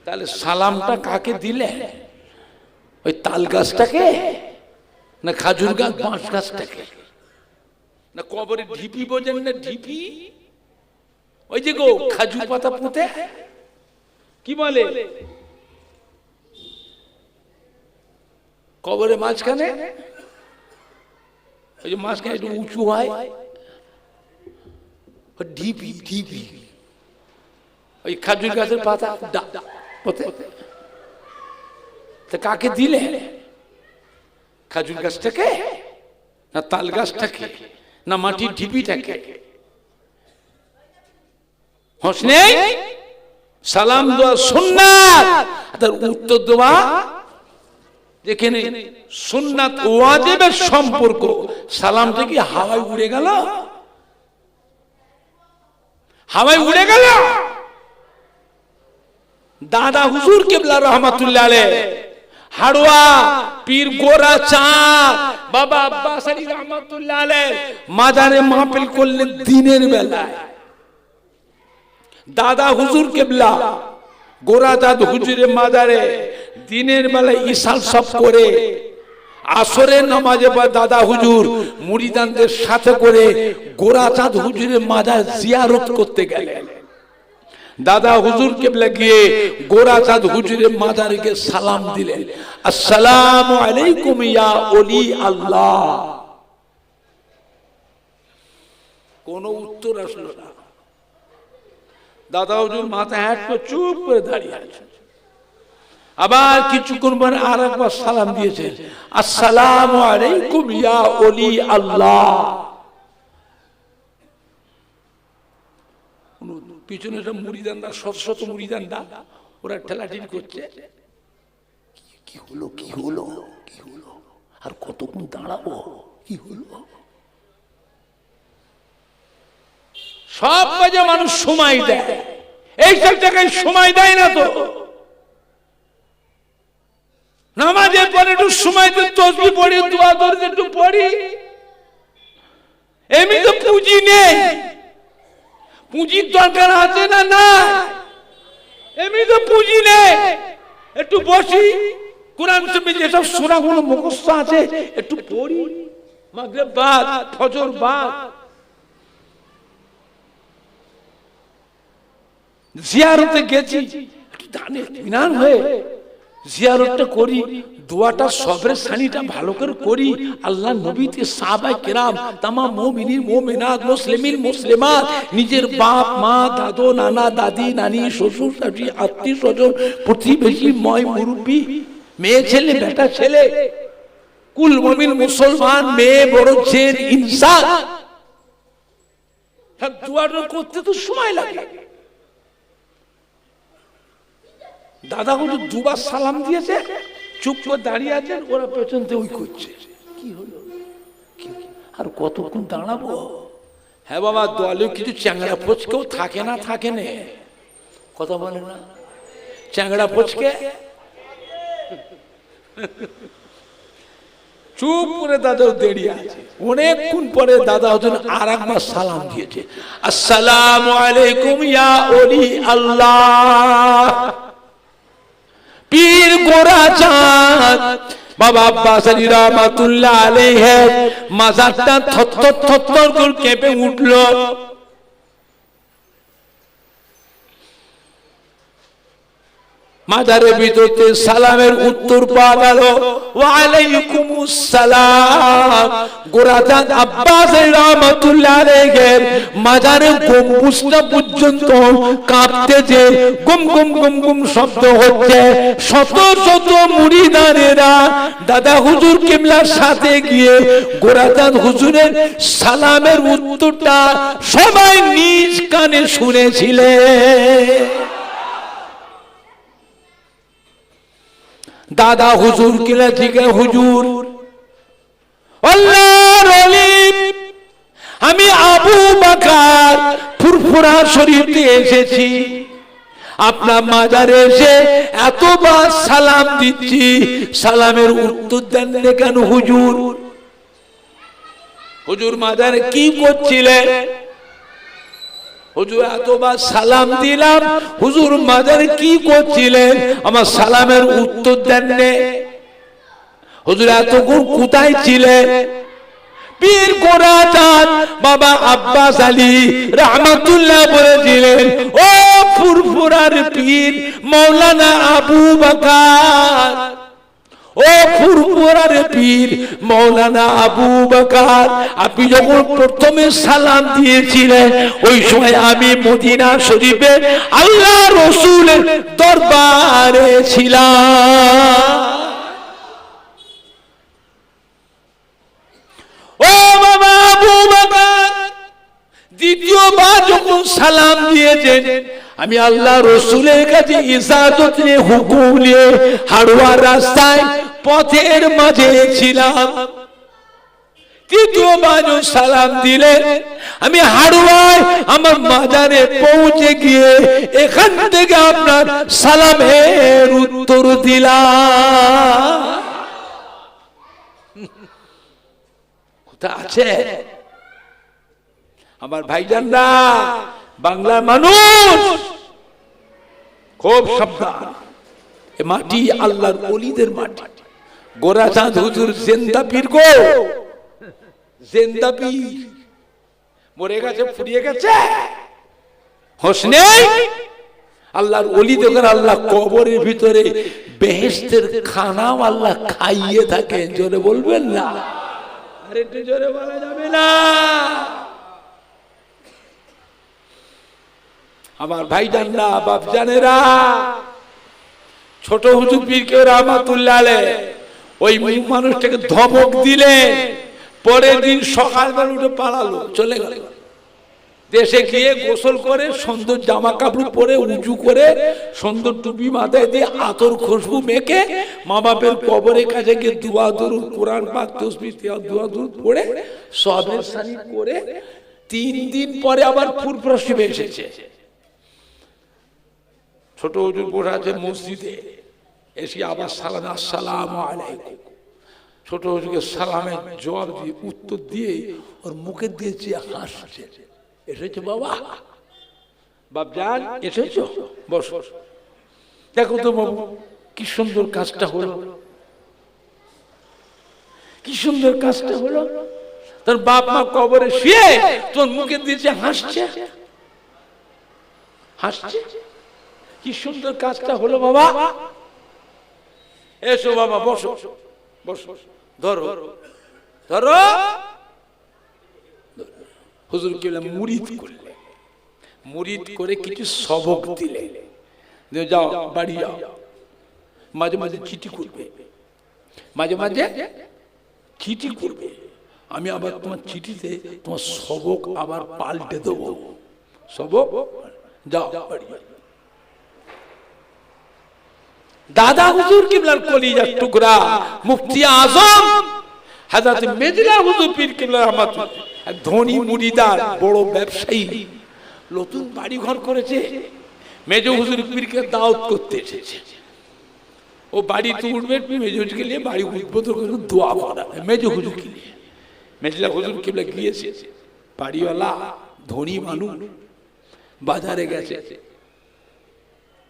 তাহলে সালামটা কাকে দিলে? ওই তাল গাছটাকে, না খাজুর গাছ, বাঁশ গাছটাকে, না কবরে ঢিপি? বোঝেন না ঢিপি? ওই যে গো খাজুর পাতা পুঁতে কি বলে, কবরে মাঝখানে, ওই যে মাঝখানে একটু উঁচু হয়, ঢিপি। ঢিপি ওই খাজুর গাছের পাতা পুঁতে। তা কাকে দিলে? খাজুর গাছটাকে, না তাল গাছটাকে, না মাটির ঢিপিটাকে? হোসনে সালাম দেওয়া সুন্নাত, তার উত্তর দেওয়া। যেখানে সুন্নাত ওয়াজিবের সম্পর্ক, সালামটা কি হাওয়ায় উড়ে গেল? হাওয়ায় উড়ে গেল? দাদা হুজুর কিবলা রহমাতুল্লাহ আলাইহি, হাড়ুয়া পীর গোরা চাঁদ বাবা আব্বাস আলী রহমাতুল্লাহ আলাইহি মাজারে মাহফিল করলেন দিনের বেলায়। দাদা হুজুর কিবলা গোরা চাঁদ হুজুরের মাজারে দিনের বেলায় ইশাল সব করে আসরের নামাজে পর দাদা হুজুর মুরিদানদের সাথে করে গোরা চাঁদ হুজুরের মাজার জিয়ারত করতে গেলেন। দাদা হুজুর কিবলা গিয়ে গোরা চাঁদ হুজুরের মাজারে গিয়ে সালাম দিলেন, আসসালামু আলাইকুম ইয়া ওলি আল্লাহ। কোন উত্তর আসলো না। দাদা হুজুর মাথা হ্যাট করে চুপ করে দাঁড়িয়ে আছেন। আবার কিছুক্ষণ পরে আর একবার সালাম দিয়েছেন, আসসালামু আলাইকুম ইয়া ওলি আল্লাহ। পিছনে মুরিদানরা, শত শত মুরিদানরা, ওরা ঠেলাঠেলি করছে, কি হলো কি হলো কি হলো, আর কতক্ষণ দাঁড়াবো, কি হলো? সব কাজে মানুষ সময় দেয়, এই সব জায়গায় সময় দেয় না। তো নামাজের পরে একটু সময় দিয়ে তসবিহ পড়ি, দোয়া দরুদ একটু পড়ি। এমনি তো পুঁজি নেই, পুঁজির দরকার আছে না? না, এমনি তো পুঁজি নেই। একটু বসি, কোরআন শরীফে যেসব সূরাগুলো মুখস্থ আছে একটু পড়ি, মাগরিব বাদ, ফজর বাদ। জিয়ারতে গেছি, একটু দানে ইনান হয়ে জিয়ারতটা করি, দোয়াটা সবরের সানিটা ভালো করে করি। আল্লাহ নবীতে সাহাবায়ে কেরাম, তামাম মুমিনিন মুমিনাত, মুসলিমিন মুসলিমাত, নিজের বাপ মা দাদু নানা দাদি নানি শ্বশুর শাশুড়ি আত্মীয় স্বজন প্রতিবেশী ময় মুরব্বী, মেয়ে ছেলে বেটা ছেলে, কুল মুমিন মুসলমান, মেয়ে বড় জেন ইনসান, সব দোয়াটা করতে তো সময় লাগে। দাদা হুজুর দুবার সালাম দিয়েছে, চুপ করে দাঁড়িয়ে আছেন, ওরা পেছন থেকে ওই করছে, কি হলো, আর কতক্ষণ দাঁড়াবো? হ্যাঁ বাবা, দলেও কিছু চ্যাংড়া ফচকেও থাকে না, থাকে না, কথা বলে না, চ্যাংড়া ফচকে চুপ করে দাদাও দাঁড়িয়ে আছে। অনেকক্ষণ পরে দাদা হুজুর আর একবার সালাম দিয়েছে, আসসালামু আলাইকুম ইয়া ওলি আল্লাহ। পীর গোরা চাঁদ বাবা আব্বাস আলী রহমাতুল্লাহ আলাইহি মাজারটা থরথর থরথর করে কেঁপে উঠল। মাজারের ভিতরতে সালামের উত্তর পাওয়া গেল, ওয়া আলাইকুমুস সালাম। গোরাচাঁদ আব্বাস রহমাতুল্লাহ আলাইহির মাজারের গম্বুজটা পর্যন্ত কাঁপতেছে, গুম গুম গুম গুম শব্দ হচ্ছে। শত শত মুরিদানেরা দাদা হুজুর কিবলার সাথে গিয়ে গোরাচাঁদ হুজুরের সালামের উত্তরটা সবাই নিজ কানে শুনেছিলেন। দাদা হুজুর কিলা থেকে, হুজুর আল্লাহর ওলি, আমি আবু বকর ফুরফুরা শরীফে এসেছি, আপনার মাজারে এসে এতবার সালাম দিচ্ছি, সালামের উত্তর দেন না কেন হুজুর? হুজুর মাজারে কি করছিলেন? হুজুর এতবার সালাম দিলাম, হুজুর মাজারে কি করছিলেন? আমার সালামের উত্তর দেন না। হুজুর এতক্ষণ কোথায় ছিলেন? পীর গোরাচাঁদ বাবা আব্বাস আলী রহমাতুল্লাহ বলেছিলেন, ও ফুরফুরার পীর মাওলানা আবু বকর, ও ফুরফুরার পীর মাওলানা আবু বকর, আপনি যখন প্রথমে সালাম দিয়েছিলেন ওই সময় আমি মদিনা শরীফে আল্লাহ রাসূলের দরবারে ছিলাম। ও বাবা আবু বকর, দ্বিতীয়বার যখন সালাম দিয়েছেন আমি আল্লাহ রাসূলের কাছে ইজাজত নিয়ে হুকুম নিয়ে হাড়োয়ার রাস্তায় পথের মাঝে ছিলাম। তৃতীয়বার সালাম দিলেন, আমি হাড়োয়ায় আমার মাজারে পৌঁছে গিয়ে এখান থেকে আপনার সালামের উত্তর দিলাম। কোথা আছে আমার ভাইজানরা? বাংলার মানুষ খুব সাবধান, এ মাটি আল্লাহর ওলিদের মাটি। গোরাচাঁদ হুজুর জিন্দা পীর গো, জিন্দা পীর, মরে গেছে, ফুরিয়ে গেছে, হোশ নেই। আল্লাহর ওলিদের আল্লাহ কবরের ভিতরে বেহেশতের খানাও আল্লাহ খাইয়ে থাকে। জোরে বলবেন না? আরে একটু জোরে বলা যাবে না? আমার ভাইজানরা, বাপজানেরা, ছোট হুজুর পীর কে রহমাতুল্লাহ আলাইহি ওই মানুষটাকে ধমক দিলে পরের দিন সকালবেলা উঠে পালালো, চলে গেল। দেশে গিয়ে গোসল করে সুন্দর জামা কাপড় পরে উঁচু করে সুন্দর টুপি মাথায় দিয়ে আতর খুশবু মেখে মা বাপের কবরের কাছে গিয়ে দুয়া দরুদ, কোরআন পাক, তাসবিহ, দুয়া দরুদ পড়ে সবের সানি করে 3 দিন পরে আবার ফুরফুরা শিবে এসেছে। ছোট হুজুর বসে আছে মসজিদে, এসে আবার সালাম, আসসালামু আলাইকুম। ছোট হুজুরকে সালামের জবাব দিয়ে উত্তর দিয়ে ওর মুখে দিয়েছে, হাসছে। এসেছো বাবা, বাপজান এসেছো, বস। দেখো তো বাবু কি সুন্দর কাজটা হলো, কি সুন্দর কাজটা হলো। তোর বাপ মা কবরে শুয়ে তোর মুখে দিয়েছে, হাসছে, হাসছে। কি সুন্দর কাজটা হলো বাবা। এসো বাবা, বসো, বসো, ধরো, ধরো। হুজুর কিবলা মুরিদ করলে, মুরিদ করে কিছু সবক দিলে, যাও বাড়ি যাও, মাঝে মাঝে চিঠি করবে, মাঝে মাঝে চিঠি করবে, আমি আবার তোমার চিঠিতে তোমার সবক আবার পাল্টে দেবো। সবক, যাও বাড়ি। দাদা হুজুর কিবলার কলিজার টুকরা মুফতি আজম হযরত মেজলা হুজুর পীর কিবলা রহমাতুল্লাহ, ধনী মুরিদার বড় ব্যবসায়ী, নতুন বাড়ি ঘর করেছে। মেজো হুজুর পীরকে দাওয়াত করতে এসেছে। ও বাড়িতে উঠবে, মেজো হুজুরকে নিয়ে বাড়ি উদ্বোধন করে দোয়া করা, মেজো হুজুরকে নিয়ে। মেজলা হুজুর কিবলা গিয়েছে, বাড়িওয়ালা ধনী মানুষ, বাজারে গেছে।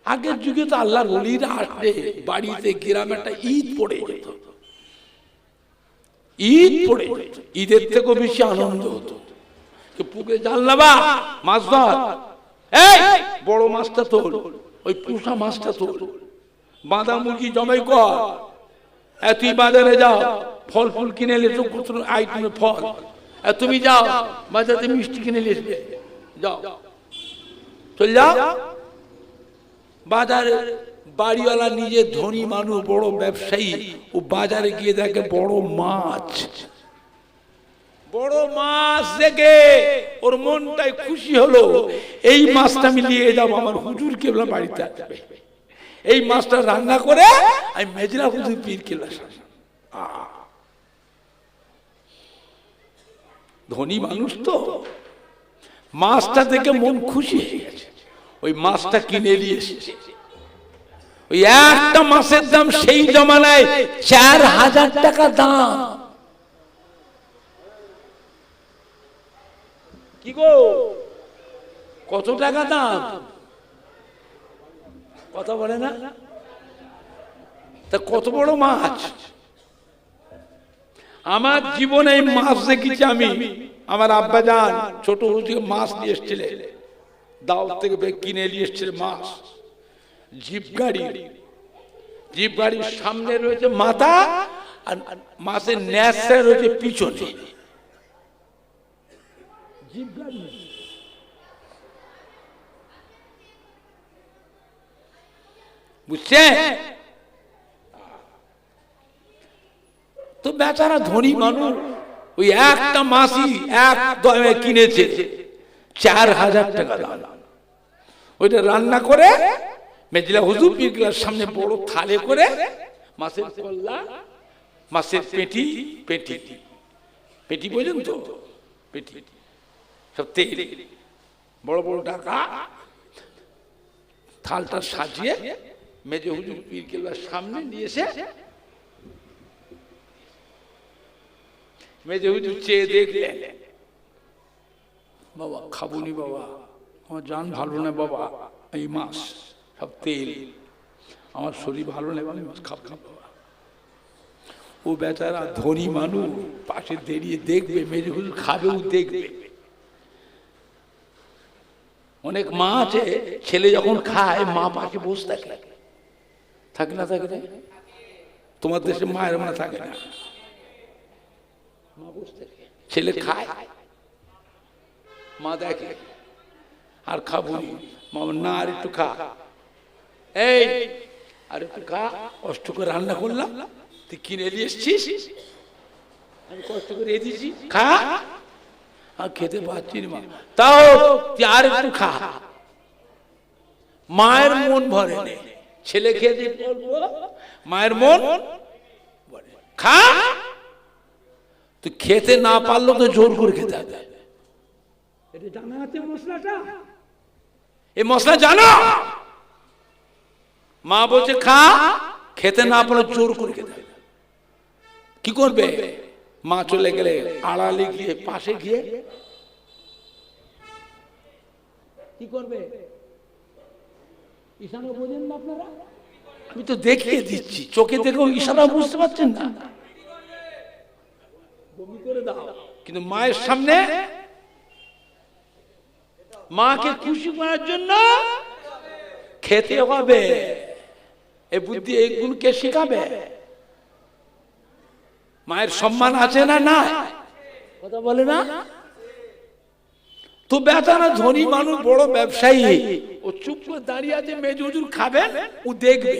আগের যুগে তো আল্লাহর ওলিরা আসলে বাড়িতে গ্রামে একটা ঈদ পড়ে যেত, ঈদ পড়ে, ঈদের থেকেও বেশি আনন্দ হতো। পুকুরে জাল নাবা, মাছ ধর, এই বড় মাছটা তোল, ওই পুষা মাছটা তোল, বাঁধা মুরগি জমাই কর, তুই বাজারে যাও ফল ফুল কিনে এলে তো কত আইটেমের ফল, তুমি যাও বাজারে মিষ্টি কিনে নিয়ে আসবে, যাও চল যাও বাজারে। বাড়িওয়ালা নিজে ধনী মানুষ, বড় ব্যবসায়ী, ও বাজারে গিয়ে দেখে বড় মাছ, বড় মাছ দেখে ওর মনটাই খুশি হলো, এই মাছটা আমি নিয়ে যাবো আমার হুজুর কেবলা বাড়িতে আসবে, এই মাছটা রান্না করে আমি মেজরা হুজুর পীর কেবলা। ধনী মানুষ তো, মাছটা দেখে মন খুশি হয়ে গেছে, ওই মাছটা কিনে নিয়ে এসেছে। ওই একটা মাছের দাম সেই জমানায় 4000 টাকা দাম। কি গো কত টাকা দাম কথা বলে না? তা কত বড় মাছ! আমার জীবনে এই মাছ দেখেছি আমি। আমার আব্বা জান ছোট হুজুর মাছ নিয়ে এসেছিলেন, দাওয়াত থেকে কিনে নিয়ে এসেছিলেন মাছ। জিপ গাড়ির সামনে রয়েছে মাথা, আর মাছের ন্যাসা রয়েছে পিছনে। জিপ গাড়ি বুঝছে তো, বেচারা ধনী মানুষ ওই একটা মাছই এক দমে কিনেছে 4000 টাকা দাম। ওইটা রান্না করে মেজলা হুজুর পীরকেবলার সামনে বড় থালে করে মাছের কল্লা, মাছের পেটি পেটি পেটি পর্যন্ত পেটি সব তেল, বড় বড় টাকা থালটা সাজিয়ে মেজে হুজুর পীরকেবলার সামনে নিয়েছে। মেজে হুজুর চেয়ে দেখলেন, বাবা খাবুনি বাবা, আমার জান ভালো না বাবা, এই মাছ সব তেল, আমার শরীর ভালো নেই, আমি মাছ খাবো না বাবা। ও বেচারা ধনী মানুষ পাশে দাঁড়িয়ে দেখবে, মেজে হুজুর খাবে, ও দেখবে। অনেক মা আছে ছেলে যখন খায় মা পাশে বসে থাকে, থাকে না? থাকে না? তোমার দেশে মায়ের মা থাকে না, মা বসে থাকে, ছেলে খায়, মা দেখে আর খাবো না, আর একটু খা, এই আর একটু খা, কষ্ট করে রান্না করলাম, তুই কিনে নিয়ে এসছিস, আমি কষ্ট করে দিয়েছি, খা। আর খেতে পারছি না, তাও তুই আর একটু খা। মায়ের মন ভরে নে, ছেলে খেতে বলবো, মায়ের মন খা। তুই খেতে না পারলো তো জোর করে খেতে হবে। এটা জানা আছে মশলাটা, এই মশলা জানো? মা বলছে খা, খেতে না পারলে জোর করে খেতে হবে। কি করবে? মা চলে গেলে আড়ালে গিয়ে পাশে গিয়ে কি করবে? ইশারা বোঝেন না আপনারা? আমি তো দেখিয়ে দিচ্ছি, চোখে দেখেও ইশারা বুঝতে পারছেন না? বমি করে দাও, কিন্তু মায়ের সামনে মাকে খুশি করার জন্য খেতে হবে। এই বুদ্ধি, এই গুণ কে শিখাবে? মায়ের সম্মান আছে না? না, কথা বলে না? তো বেচারা ধনী মানুষ, বড় ব্যবসায়ী, ও চুপ করে দাঁড়িয়ে আছে, মেজে হুজুর খাবেন, ও দেখবে,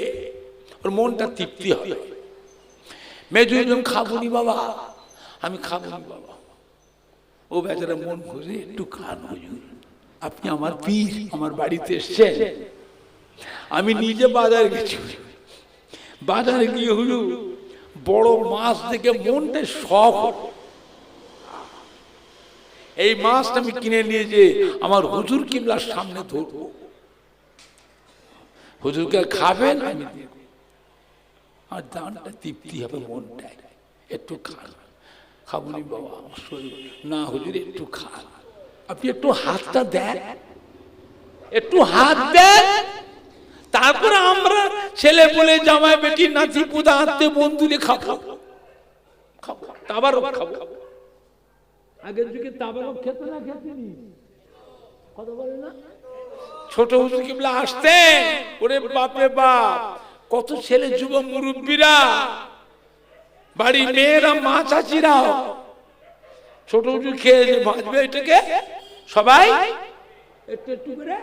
ওর মনটা তৃপ্তি হবে। মেজে হুজুর খাবুনি বাবা, আমি খাবুনি বাবা। ও বেচারা মন খুশি, একটু খান হুজুর, আপনি আমার পীর, আমার বাড়িতে এসছেন। আমি নিজে বাজারে গেছি, বাজারে গিয়ে হুজুর বড় মাছ দেখে মনটা শখ, এই মাছটা আমি কিনে নিয়ে যে আমার হুজুর কিবলার সামনে ধরবো, হুজুরকে খাবেন, আমি আর দানটা তৃপ্তি হবে মনটায়। একটু খান, খাবুনি বাবা আমার শরীর না, হুজুর একটু খান, আপনি একটু হাতটা দেন, একটু হাত দেন। তারপরে আমরা ছেলে বলে জামাই বেটি নাতি পুদা আত্মীয় বন্ধুলে খাবো, খাবো তাবারক খাবো। আগের যুগে তাবারক খেতে না খেতেনি, কথা বলে না? ছোট হুজুর কিবলা আসতেন, ওরে বাপরে বাপ, কত ছেলে যুবক মুরব্বীরা, বাড়ির মেয়েরা, মা চাচিরাও ছোট উঁচু খেয়ে যে বাঁচবে এটাকে সবাই একটু একটু করে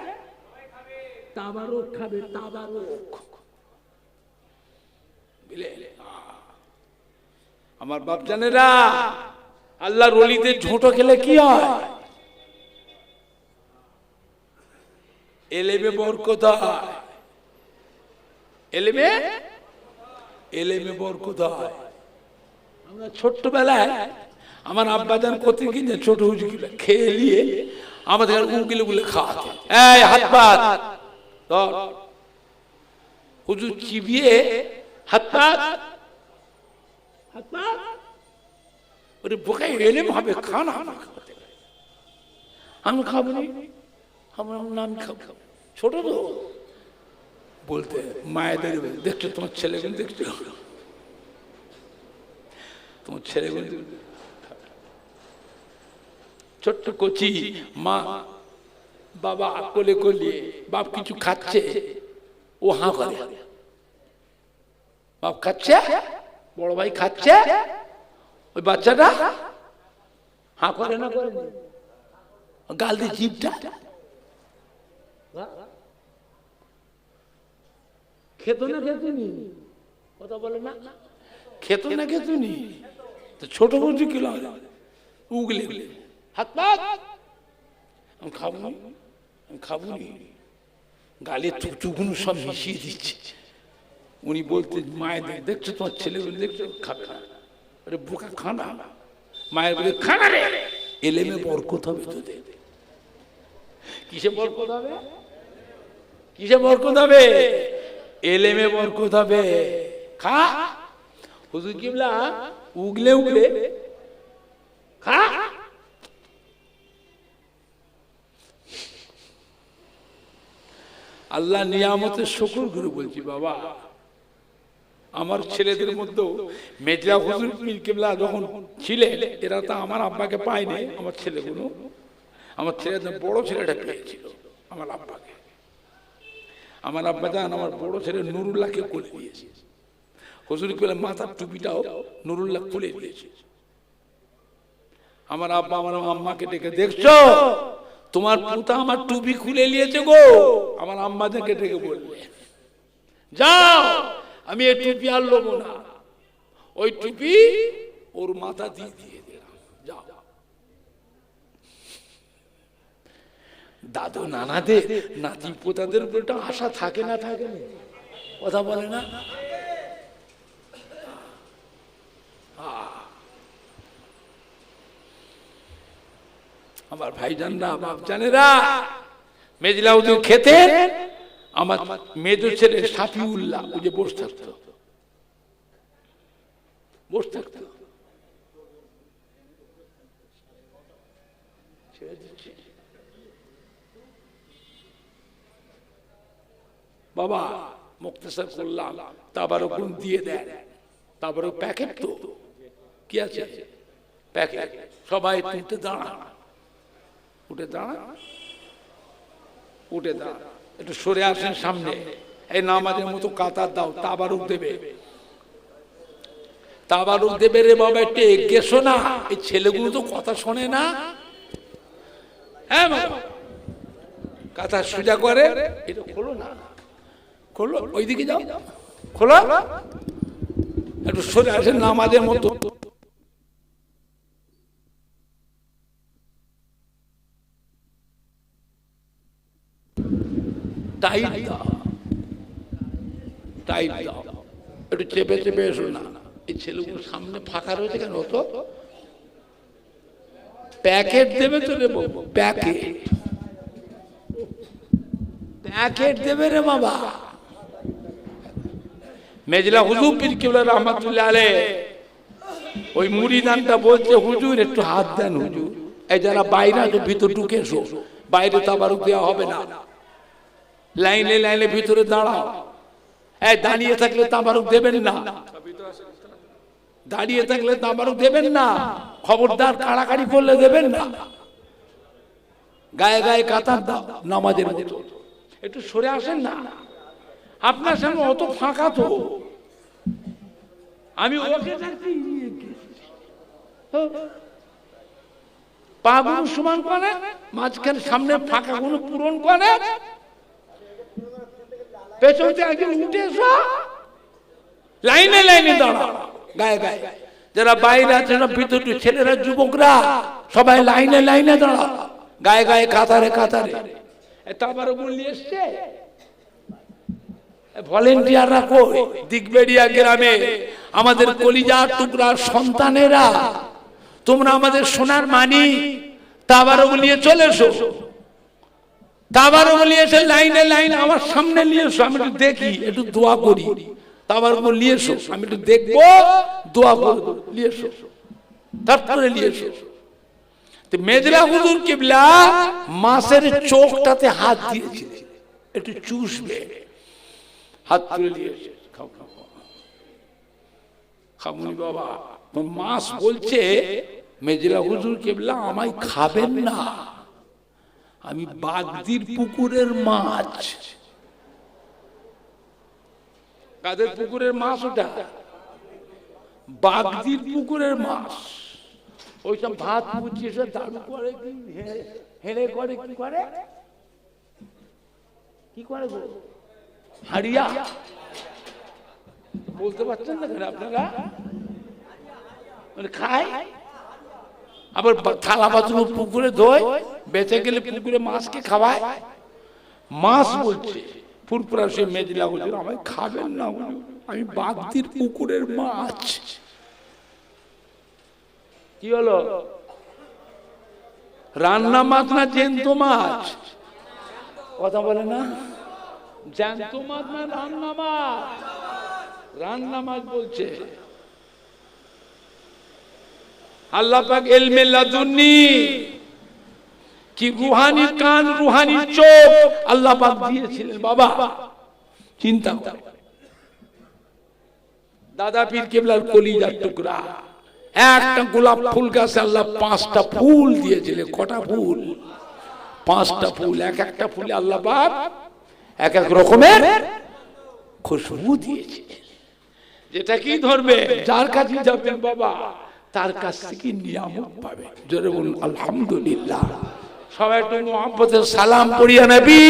তাবারক খাবে, তাবারক। আমার বাপ জানেরা, আল্লাহর ওলিদের ঝোঁটো খেলে কি হয়? এলেমে বরকত হয়, এলেমে বরকত হয়। আমরা ছোট্টবেলায় আমার আব্বাজান করতে কিনে ছোট হুজুরগুলো খেয়ে নিয়ে আমাদের উকিলগুলো খাওয়াতে, এই হাত পাত ধর, হুজুর চিবিয়ে হাত পাত, হাত পাত, ওরে বোকায় এলেম হবে, খানা আমি খাবো না, আমার নাম খাবো, ছোট তো বলতে মায়েদের, দেখছো তোমার ছেলেগুলো, দেখছো তোমার ছেলেগুলো, ছোট্ট কচি মা বাবা কোলে কোলে, বাপ কিছু খাচ্ছে, ও হাঁ করে, বাপ খাচ্ছে, বড় ভাই খাচ্ছে, ওই বাচ্চাটা হাঁ করে না, করে গাল দিয়ে জিভটা, খেত না খেতুনি, কথা বলে না, খেত না খেতুনি, তো ছোট বুঝি কিলো উগলে হাত পাত, আমি খাবো না, আমি খাবো নি, গালে চুকচুকুনো সব মিশিয়ে দিচ্ছে। উনি বলতে মায়েদের, দেখছো তোমার ছেলেগুলো, দেখছো খাবে না, আরে বোকা খানা, মায়ের বলে খানা রে, এলেমে বরকত হবে তোদের। কিসে বরকত হবে? কিসে বরকত হবে? এলেমে বরকত হবে। খা, হুজুর কিবলা উগলে উগলে খা। আল্লাহ নিয়ামতের শুকর করে বলছি, বাবা আমার ছেলেদের মধ্যেও মেজলা হুজুর পীর কিবলা যখন ছিলেন, এরা তো আমার আব্বাকে পায়নি, আমার ছেলেগুলো, আমার ছেলেদের বড় ছেলেটা পেয়েছিল আমার আব্বাকে। আমার আব্বা জান আমার বড় ছেলে নুরুল্লাহকে কোলে দিয়েছে, হুজুর কিবলা মাথার টুপিটাও নুরুল্লাহ খুলে দিয়েছে। আমার আব্বা আমার আম্মাকে ডেকে, দেখছো তোমার পুতা আমার টুপি খুলে নিয়েছে গো, আমার আম্মাদেরকে ডেকে বলবে, যাও আমি এই টুপি আর লোবো না, ওই টুপি ওর মাথা দিয়ে দিয়ে দিলাম, যাও। দাদু নানাদের নাতি পোতাদের উপর একটা আশা থাকে না, থাকে না, কথা বলে না। আমার ভাইজানরা, বাপ জানেরা, মেজলা হুজুর খেতেন, আমার মেজর ছেলে শাফিউল্লাহ ওই যে বসে থাকতো, বসে থাকতো, বাবা মুক্তাসার করলাম, তাবারক দিয়ে দেন, তাবারক প্যাকেট তো কি আছে প্যাকেট, সবাই তুলতে দাঁড়া, উঠে দাঁড়া, উঠে দাঁড়া, একটু সরে আসেন সামনে, এই নামাজের মতো কাতার দাও, তাবারক দেবে, তাবারক দেবে রে বাবা, একটু এগিয়ে শোনা, এই ছেলেগুলো তো কথা শোনে না। হ্যাঁ বাবা, কাতা সোজা করে, এটা খোলো না, খোলো, ওইদিকে যাও, খোলো, একটু সরে আসেন নামাজের মতো। টাইট দাও, টাইট দাও, একটু চেপে চেপে এসো না, এই ছেলেগুলো সামনে ফাঁকা রয়েছে কেন, তো প্যাকেট দেবে তো রে বাবু, প্যাকেট, প্যাকেট দেবে রে বাবা। মেজলা হুজুর পীর কিবলা রহমাতুল্লাহ আলাইহি ওই মুরিদানটা বলছে, হুজুর একটু হাত দেন হুজুর, এই যারা বাইরে তো ভিতর ঢুকে এসো, বাইরে তাবারুক দেওয়া হবে না, লাইনে লাইনে ভিতরে দাঁড়াও, এই দাঁড়িয়ে থাকলে তাবারুক দেবেন না, দাঁড়িয়ে থাকলে তাবারুক দেবেন না, খবরদার কাড়াকাড়ি করলে দেবেন না, গায়ে গায়ে কাতার দাও নামাজের মতো, একটু সরে আসেন না, আপনার সামনে অত ফাঁকা তো, আমি ওকে পাগুলো সমান করে, মাঝখানে সামনে ফাঁকা গুলো পূরণ করে, পেছন থেকে একজন উঠে এসো, লাইনে লাইনে দাঁড়া, গায়ে গায়ে যারা বাইরে আছে না ভিতরে ছেলেরা যুবকরা সবাই লাইনে লাইনে দাঁড়া, গায়ে গায়ে কাতারে কাতারে। তারপরে বললি এসছে ভলেন্টিয়াররা কই? দিগবেড়িয়া গ্রামে আমাদের কলিজার টুকরার সন্তানেরা, তোমরা আমাদের সোনার মানি, তাবারও নিয়ে চলে এসো, তাবারও নিয়ে এসে লাইনে লাইনে আমার সামনে নিয়ে এসো, আমি একটু দেখি, একটু দোয়া করি। তাবারও নিয়ে এসো, আমি একটু দেখবো, দোয়া করবো, নিয়ে এসো, তারপরে নিয়ে এসো। তো মেজরা হুজুর কিবলা মাছের চোখটাতে হাত দিয়েছে, একটু চুষবে, হাত তুলে দিয়েছে, খাও খাও খামুনি বাবা। মাছ বলছে মেজরা হুজুর কিবলা আমায় খাবেন না, আমি বাগদির পুকুরের মাছ। কাদের পুকুরের মাছ ওটা? বাগদির পুকুরের মাছ। ওইসব ভাত পুচিয়ে দাঁড়ু করে, হেড়ে করে, কি করে, কি করে হাড়িয়া, বলতে পারছেন না আপনারা? খায়, আবার থালা বাথরুম পুকুরে ধোয়, বেঁচে গেলে পুকুরে মাছকে খাওয়ায়। মাছ বলছে ফুরফুরা সে মেজলা হুজুর আমায় খাবেন না, আমি বাগদির পুকুরের মাছ। কি হলো? রান্না মাছ না জ্যান্ত মাছ? কথা বলে না, জ্যান্ত মাছ না রান্না মাছ? রান্না মাছ বলছে। আল্লাহ পাক ইলমে লাদুন্নি কি রুহানি কান, রুহানি চোখ আল্লাহ পাক দিয়েছিলেন বাবা। চিন্তা করো, দাদা পীর কেবলার কলিজার টুকরা, একটা গোলাপ ফুল গাছে আল্লাহ 5টা ফুল দিয়েছিলেন। কটা ফুল? 5টা ফুল। এক একটা ফুলে আল্লাহ পাক এক এক রকমের খুশবু দিয়েছিলেন। যেটা কি ধরবে, যার কাছে যাবেন বাবা তার কাছ থেকে নিয়ামত পাবে। জোরে বলুন আলহামদুলিল্লাহ। সবাই একটু মুহাব্বতের সালাম পড়িয়া নবী